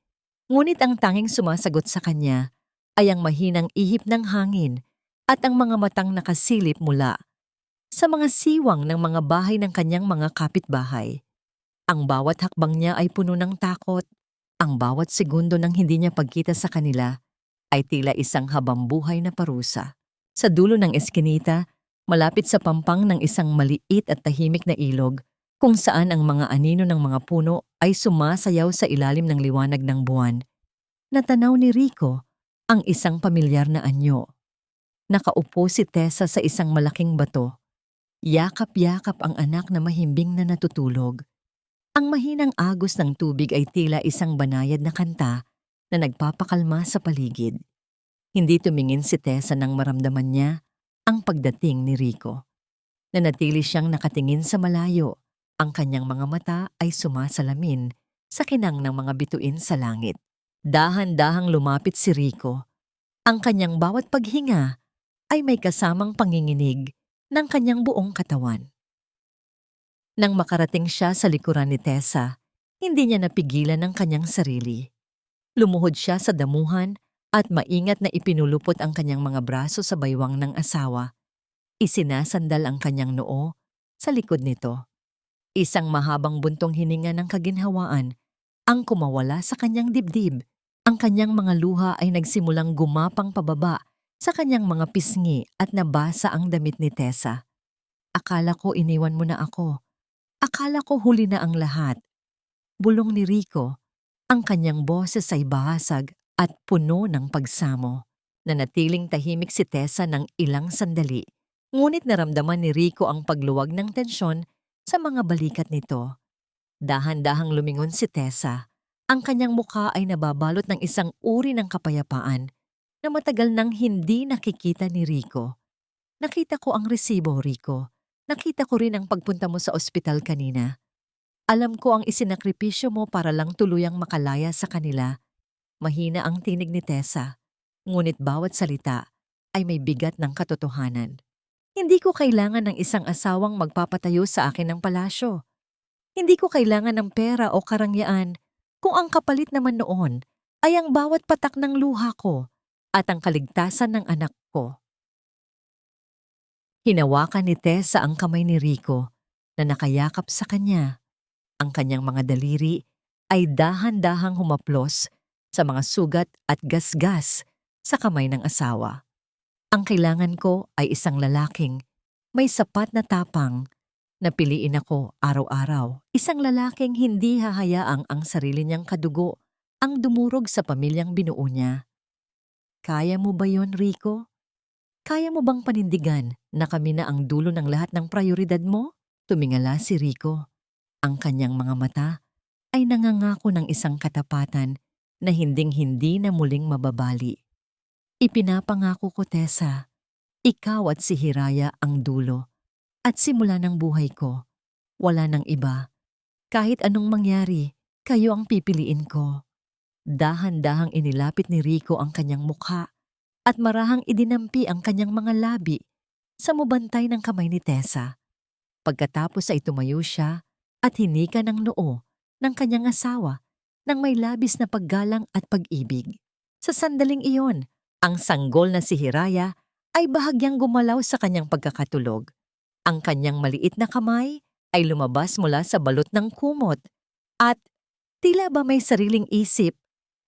Ngunit ang tanging sumasagot sa kanya ay ang mahinang ihip ng hangin at ang mga matang nakasilip mula sa mga siwang ng mga bahay ng kanyang mga kapitbahay. Ang bawat hakbang niya ay puno ng takot. Ang bawat segundo ng hindi niya pagkita sa kanila ay tila isang habambuhay na parusa. Sa dulo ng eskinita, malapit sa pampang ng isang maliit at tahimik na ilog, kung saan ang mga anino ng mga puno ay sumasayaw sa ilalim ng liwanag ng buwan, natanaw ni Rico ang isang pamilyar na anyo. Nakaupo si Tessa sa isang malaking bato. Yakap-yakap ang anak na mahimbing na natutulog. Ang mahinang agos ng tubig ay tila isang banayad na kanta na nagpapakalma sa paligid. Hindi tumingin si Tessa nang maramdaman niya ang pagdating ni Rico. Nanatili siyang nakatingin sa malayo. Ang kanyang mga mata ay sumasalamin sa kinang ng mga bituin sa langit. Dahan-dahang lumapit si Rico. Ang kanyang bawat paghinga ay may kasamang panginginig ng kanyang buong katawan. Nang makarating siya sa likuran ni Tessa, hindi niya napigilan ang kanyang sarili. Lumuhod siya sa damuhan at maingat na ipinulupot ang kanyang mga braso sa baywang ng asawa. Isinasandal ang kanyang noo sa likod nito. Isang mahabang buntong hininga ng kaginhawaan ang kumawala sa kanyang dibdib. Ang kanyang mga luha ay nagsimulang gumapang pababa sa kanyang mga pisngi at nabasa ang damit ni Tessa. Akala ko iniwan mo na ako. Akala ko huli na ang lahat. Bulong ni Rico, ang kanyang boses ay bahasag at puno ng pagsamo. Nanatiling tahimik si Tessa ng ilang sandali, ngunit naramdaman ni Rico ang pagluwag ng tensyon sa mga balikat nito. Dahan-dahang lumingon si Tessa. Ang kanyang mukha ay nababalot ng isang uri ng kapayapaan na matagal nang hindi nakikita ni Rico. Nakita ko ang resibo, Rico. Nakita ko rin ang pagpunta mo sa ospital kanina. Alam ko ang isinakripisyo mo para lang tuluyang makalaya sa kanila. Mahina ang tinig ni Tessa, ngunit bawat salita ay may bigat ng katotohanan. Hindi ko kailangan ng isang asawang magpapatayo sa akin ng palasyo. Hindi ko kailangan ng pera o karangyaan kung ang kapalit naman noon ay ang bawat patak ng luha ko at ang kaligtasan ng anak ko. Hinawakan ni Tessa ang kamay ni Rico na nakayakap sa kanya. Ang kanyang mga daliri ay dahan-dahang humaplos sa mga sugat at gasgas sa kamay ng asawa. Ang kailangan ko ay isang lalaking may sapat na tapang na piliin ako araw-araw. Isang lalaking hindi hahayaang ang sarili niyang kadugo ang dumurog sa pamilyang binuo niya. Kaya mo ba yon, Rico? Kaya mo bang panindigan na kami na ang dulo ng lahat ng prioridad mo? Tumingala si Rico. Ang kanyang mga mata ay nangangako ng isang katapatan na hinding-hindi na muling mababali. Ipinapangako ko, Tessa, ikaw at si Hiraya ang dulo. At simula ng buhay ko, wala nang iba. Kahit anong mangyari, kayo ang pipiliin ko. Dahan-dahang inilapit ni Rico ang kanyang mukha at marahang idinampi ang kanyang mga labi sa mubantay ng kamay ni Tessa. Pagkatapos ay tumayo siya at hinika ng noo ng kanyang asawa nang may labis na paggalang at pag-ibig. Sa sandaling iyon, ang sanggol na si Hiraya ay bahagyang gumalaw sa kanyang pagkakatulog. Ang kanyang maliit na kamay ay lumabas mula sa balot ng kumot at tila ba may sariling isip,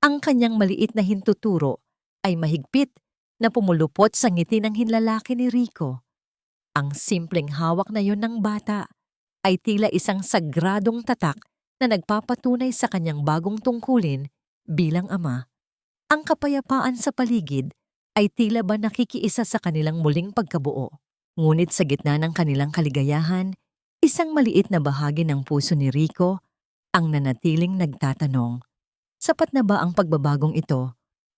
ang kanyang maliit na hintuturo ay mahigpit na pumulupot sa ngiti ng hinlalaki ni Rico. Ang simpleng hawak na yon ng bata ay tila isang sagradong tatak na nagpapatunay sa kanyang bagong tungkulin bilang ama. Ang kapayapaan sa paligid ay tila ba nakikiisa sa kanilang muling pagkabuo. Ngunit sa gitna ng kanilang kaligayahan, isang maliit na bahagi ng puso ni Rico ang nanatiling nagtatanong, sapat na ba ang pagbabagong ito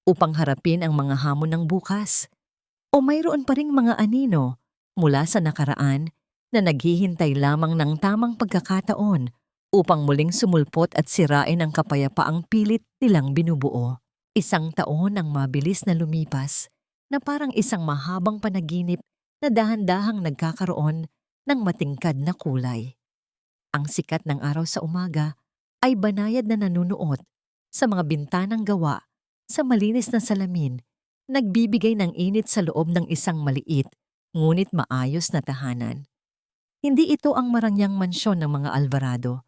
upang harapin ang mga hamon ng bukas? O mayroon pa ring mga anino mula sa nakaraan na naghihintay lamang ng tamang pagkakataon upang muling sumulpot at sirain ang kapayapaang pilit nilang binubuo? Isang taon ang mabilis na lumipas na parang isang mahabang panaginip na dahan-dahang nagkakaroon ng matingkad na kulay. Ang sikat ng araw sa umaga ay banayad na nanunuot sa mga bintanang gawa sa malinis na salamin, nagbibigay ng init sa loob ng isang maliit ngunit maayos na tahanan. Hindi ito ang marangyang mansyon ng mga Alvarado,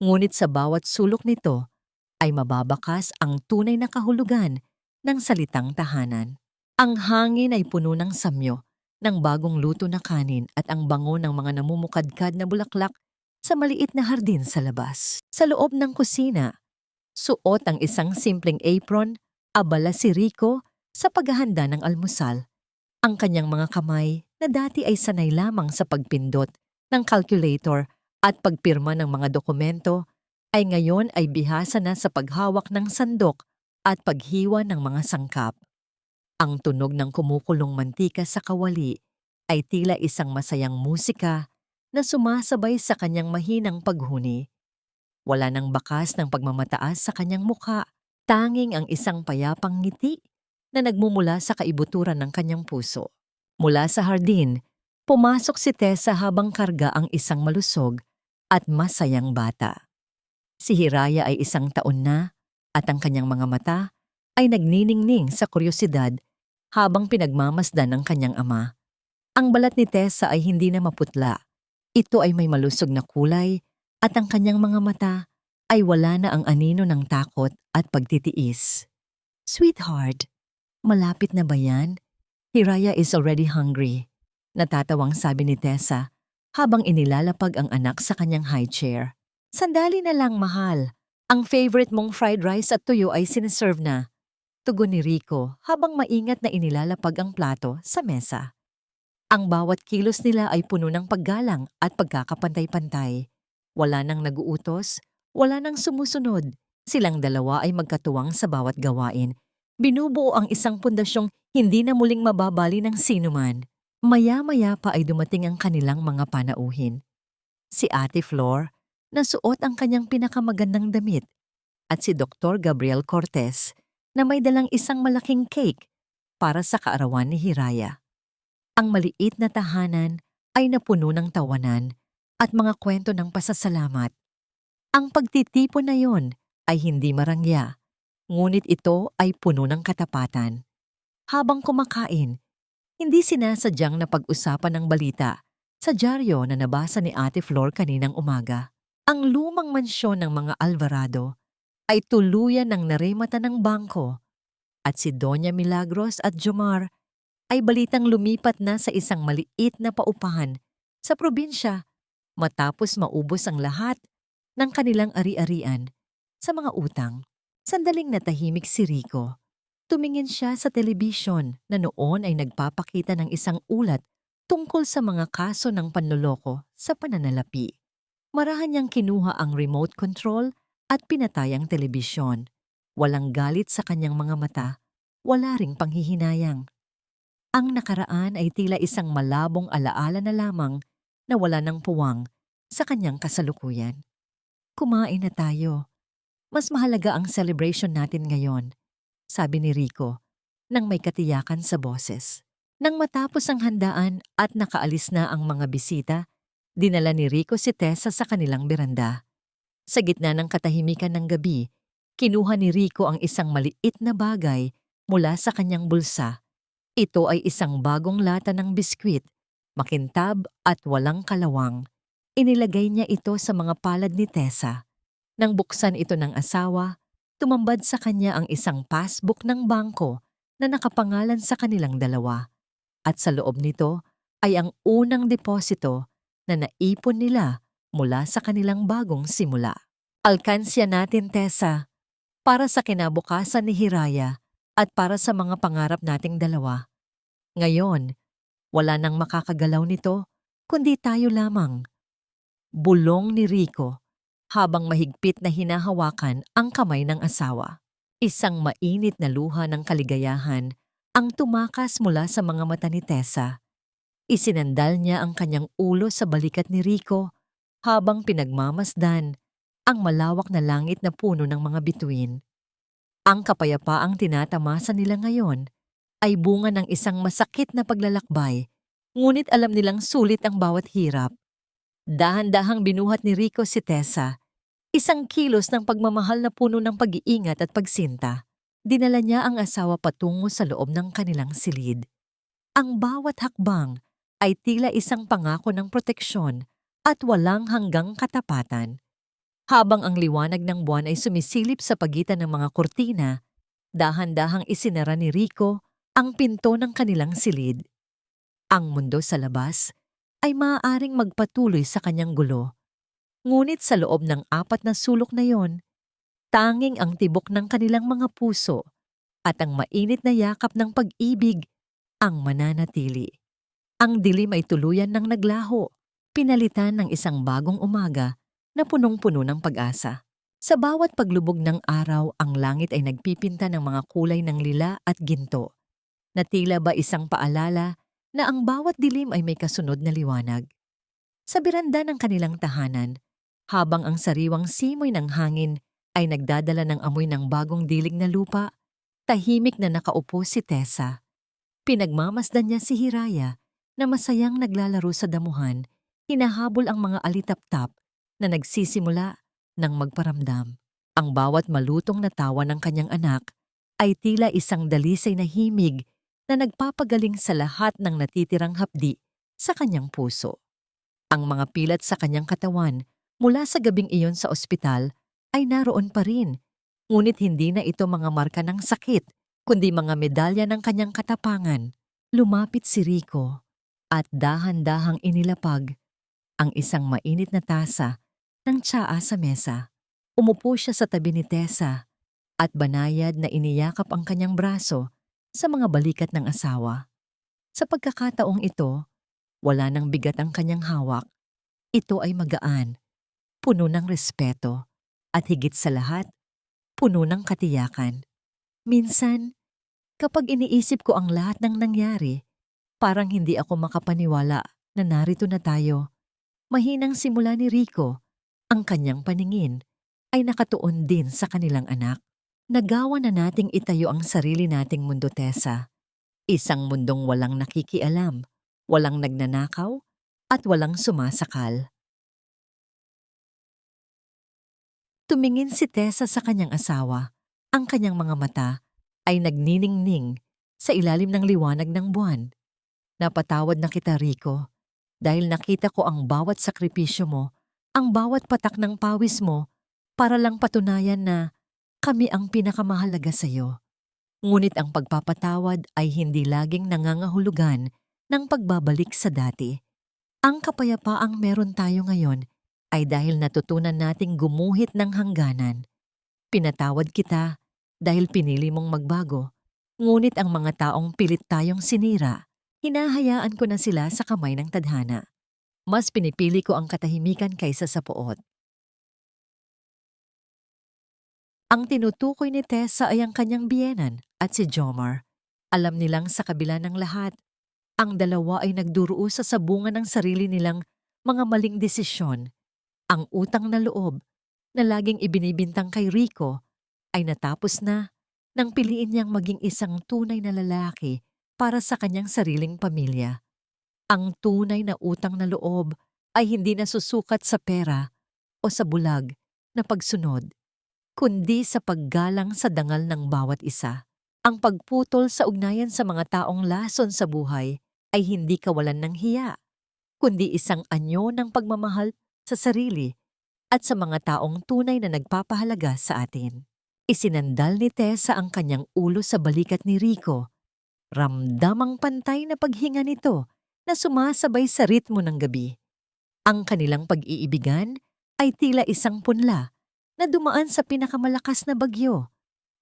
ngunit sa bawat sulok nito ay mababakas ang tunay na kahulugan ng salitang tahanan. Ang hangin ay puno ng samyo ng bagong luto na kanin at ang bango ng mga namumukadkad na bulaklak sa maliit na hardin sa labas. Sa loob ng kusina, suot ang isang simpleng apron, abala si Rico sa paghahanda ng almusal. Ang kanyang mga kamay na dati ay sanay lamang sa pagpindot ng calculator at pagpirma ng mga dokumento ay ngayon ay bihasa na sa paghawak ng sandok at paghiwa ng mga sangkap. Ang tunog ng kumukulong mantika sa kawali ay tila isang masayang musika na sumasabay sa kanyang mahinang paghuni. Wala nang bakas ng pagmamataas sa kanyang mukha, tanging ang isang payapang ngiti na nagmumula sa kaibuturan ng kanyang puso. Mula sa hardin, pumasok si Tessa habang karga ang isang malusog at masayang bata. Si Hiraya ay 1 taon na at ang kanyang mga mata ay nagniningning sa kuryosidad habang pinagmamasdan ng kanyang ama. Ang balat ni Tessa ay hindi na maputla. Ito ay may malusog na kulay at ang kanyang mga mata ay wala na ang anino ng takot at pagtitiis. "Sweetheart, malapit na ba yan? Hiraya is already hungry," natatawang sabi ni Tessa habang inilalapag ang anak sa kanyang high chair. "Sandali na lang, mahal. Ang favorite mong fried rice at tuyo ay sinaserve na," tugon ni Rico habang maingat na inilalapag ang plato sa mesa. Ang bawat kilos nila ay puno ng paggalang at pagkakapantay-pantay. Wala nang naguutos, wala nang sumusunod. Silang dalawa ay magkatuwang sa bawat gawain. Binubuo ang isang pundasyong hindi na muling mababali ng sinuman. Maya-maya pa ay dumating ang kanilang mga panauhin. Si Ate Flor, na suot ang kanyang pinakamagandang damit, at si Dr. Gabriel Cortez, na may dalang isang malaking cake para sa kaarawan ni Hiraya. Ang maliit na tahanan ay napuno ng tawanan at mga kwento ng pasasalamat. Ang pagtitipon na yon ay hindi marangya, ngunit ito ay puno ng katapatan. Habang kumakain, hindi sinasadyang napag-usapan ng balita sa dyaryo na nabasa ni Ate Flor kaninang umaga. Ang lumang mansyon ng mga Alvarado ay tuluyan ng naremata ng bangko at si Doña Milagros at Jomar ay balitang lumipat na sa isang maliit na paupahan sa probinsya matapos maubos ang lahat ng kanilang ari-arian sa mga utang. Sandaling natahimik si Rico. Tumingin siya sa telebisyon na noon ay nagpapakita ng isang ulat tungkol sa mga kaso ng panloloko sa pananalapi. Marahan niyang kinuha ang remote control at pinatay ang telebisyon. Walang galit sa kanyang mga mata, wala ring panghihinayang. Ang nakaraan ay tila isang malabong alaala na lamang na wala ng puwang sa kanyang kasalukuyan. Kumain na tayo. Mas mahalaga ang celebration natin ngayon, sabi ni Rico nang may katiyakan sa boses. Nang matapos ang handaan at nakaalis na ang mga bisita, dinala ni Rico si Tessa sa kanilang beranda. Sa gitna ng katahimikan ng gabi, kinuha ni Rico ang isang maliit na bagay mula sa kanyang bulsa. Ito ay isang bagong lata ng biskwit, makintab at walang kalawang. Inilagay niya ito sa mga palad ni Tessa. Nang buksan ito ng asawa, tumambad sa kanya ang isang passbook ng bangko na nakapangalan sa kanilang dalawa. At sa loob nito ay ang unang deposito na naipon nila mula sa kanilang bagong simula. Alkansya natin, Tessa, para sa kinabukasan ni Hiraya at para sa mga pangarap nating dalawa. Ngayon, wala nang makakagalaw nito kundi tayo lamang. Bulong ni Rico habang mahigpit na hinahawakan ang kamay ng asawa. Isang mainit na luha ng kaligayahan ang tumakas mula sa mga mata ni Tessa. Isinandal niya ang kanyang ulo sa balikat ni Rico habang pinagmamasdan ang malawak na langit na puno ng mga bituin. Ang kapayapaang tinatamasa nila ngayon ay bunga ng isang masakit na paglalakbay, ngunit alam nilang sulit ang bawat hirap. Dahan-dahang binuhat ni Rico si Tessa, isang kilos ng pagmamahal na puno ng pag-iingat at pagsinta. Dinala niya ang asawa patungo sa loob ng kanilang silid. Ang bawat hakbang ay tila isang pangako ng proteksyon at walang hanggang katapatan. Habang ang liwanag ng buwan ay sumisilip sa pagitan ng mga kurtina, dahan-dahang isinara ni Rico ang pinto ng kanilang silid. Ang mundo sa labas ay maaaring magpatuloy sa kanyang gulo. Ngunit sa loob ng 4 na sulok na yon, tanging ang tibok ng kanilang mga puso at ang mainit na yakap ng pag-ibig ang mananatili. Ang dilim ay tuluyan ng naglaho, pinalitan ng isang bagong umaga na punong-puno ng pag-asa. Sa bawat paglubog ng araw, ang langit ay nagpipinta ng mga kulay ng lila at ginto, na tila ba isang paalala na ang bawat dilim ay may kasunod na liwanag. Sa beranda ng kanilang tahanan, habang ang sariwang simoy ng hangin ay nagdadala ng amoy ng bagong dilig na lupa, tahimik na nakaupo si Tessa. Pinagmamasdan niya si Hiraya na masayang naglalaro sa damuhan, hinahabol ang mga alitap-tap na nagsisimula ng magparamdam. Ang bawat malutong na tawa ng kanyang anak ay tila isang dalisay na himig na nagpapagaling sa lahat ng natitirang hapdi sa kanyang puso. Ang mga pilat sa kanyang katawan mula sa gabing iyon sa ospital ay naroon pa rin, ngunit hindi na ito mga marka ng sakit, kundi mga medalya ng kanyang katapangan. Lumapit si Rico at dahan-dahang inilapag ang isang mainit na tasa ng tsaa sa mesa. Umupo siya sa tabi ni Tessa at banayad na iniyakap ang kanyang braso sa mga balikat ng asawa. Sa pagkakataong ito, wala nang bigat ang kanyang hawak. Ito ay magaan, puno ng respeto, at higit sa lahat, puno ng katiyakan. Minsan, kapag iniisip ko ang lahat ng nangyari, parang hindi ako makapaniwala na narito na tayo. Mahinang simula ni Rico, ang kanyang paningin ay nakatuon din sa kanilang anak. Nagawa na nating itayo ang sarili nating mundo, Tessa. Isang mundong walang nakikialam, walang nagnanakaw, at walang sumasakal. Tumingin si Tessa sa kanyang asawa. Ang kanyang mga mata ay nagniningning sa ilalim ng liwanag ng buwan. Napatawad na kita, Rico, dahil nakita ko ang bawat sakripisyo mo, ang bawat patak ng pawis mo, para lang patunayan na Kami ang pinakamahalaga sa iyo. Ngunit ang pagpapatawad ay hindi laging nangangahulugan ng pagbabalik sa dati. Ang kapayapaang meron tayo ngayon ay dahil natutunan nating gumuhit ng hangganan. Pinatawad kita dahil pinili mong magbago. Ngunit ang mga taong pilit tayong sinira, hinahayaan ko na sila sa kamay ng tadhana. Mas pinipili ko ang katahimikan kaysa sa poot. Ang tinutukoy ni Tessa ay ang kanyang biyenan at si Jomar. Alam nilang sa kabila ng lahat, ang dalawa ay nagduruo sa sabungan ng sarili nilang mga maling desisyon. Ang utang na loob na laging ibinibintang kay Rico ay natapos na nang piliin niyang maging isang tunay na lalaki para sa kanyang sariling pamilya. Ang tunay na utang na loob ay hindi nasusukat sa pera o sa bulag na pagsunod, kundi sa paggalang sa dangal ng bawat isa. Ang pagputol sa ugnayan sa mga taong lason sa buhay ay hindi kawalan ng hiya, kundi isang anyo ng pagmamahal sa sarili at sa mga taong tunay na nagpapahalaga sa atin. Isinandal ni Tessa ang kanyang ulo sa balikat ni Rico. Ramdam ang pantay na paghinga nito na sumasabay sa ritmo ng gabi. Ang kanilang pag-iibigan ay tila isang punla na dumaan sa pinakamalakas na bagyo.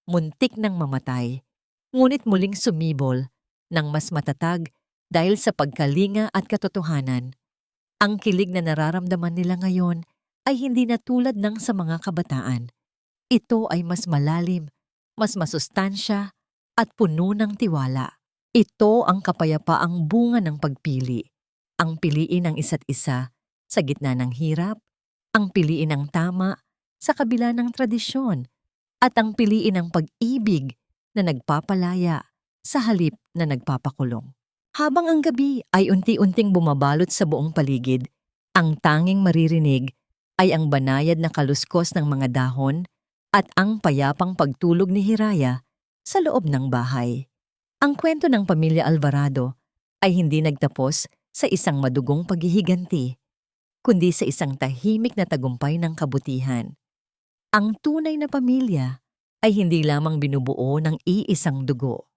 Muntik nang mamatay, ngunit muling sumibol ng mas matatag dahil sa pagkalinga at katotohanan. Ang kilig na nararamdaman nila ngayon ay hindi na tulad ng sa mga kabataan. Ito ay mas malalim, mas masustansya at puno ng tiwala. Ito ang kapayapaang bunga ng pagpili. Ang piliin ang isa't isa sa gitna ng hirap, ang piliin ang tama sa kabila ng tradisyon, at ang piliin ang pag-ibig na nagpapalaya sa halip na nagpapakulong. Habang ang gabi ay unti-unting bumabalot sa buong paligid, ang tanging maririnig ay ang banayad na kaluskos ng mga dahon at ang payapang pagtulog ni Hiraya sa loob ng bahay. Ang kwento ng pamilya Alvarado ay hindi nagtapos sa isang madugong paghihiganti, kundi sa isang tahimik na tagumpay ng kabutihan. Ang tunay na pamilya ay hindi lamang binubuo ng iisang dugo,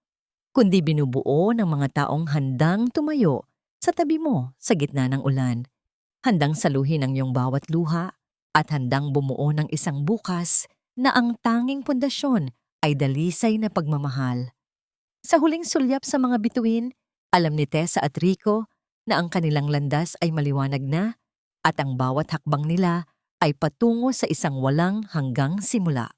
kundi binubuo ng mga taong handang tumayo sa tabi mo sa gitna ng ulan, handang saluhin ang iyong bawat luha, at handang bumuo ng isang bukas na ang tanging pundasyon ay dalisay na pagmamahal. Sa huling sulyap sa mga bituin, alam ni Tessa at Rico na ang kanilang landas ay maliwanag na at ang bawat hakbang nila ay patungo sa isang walang hanggang simula.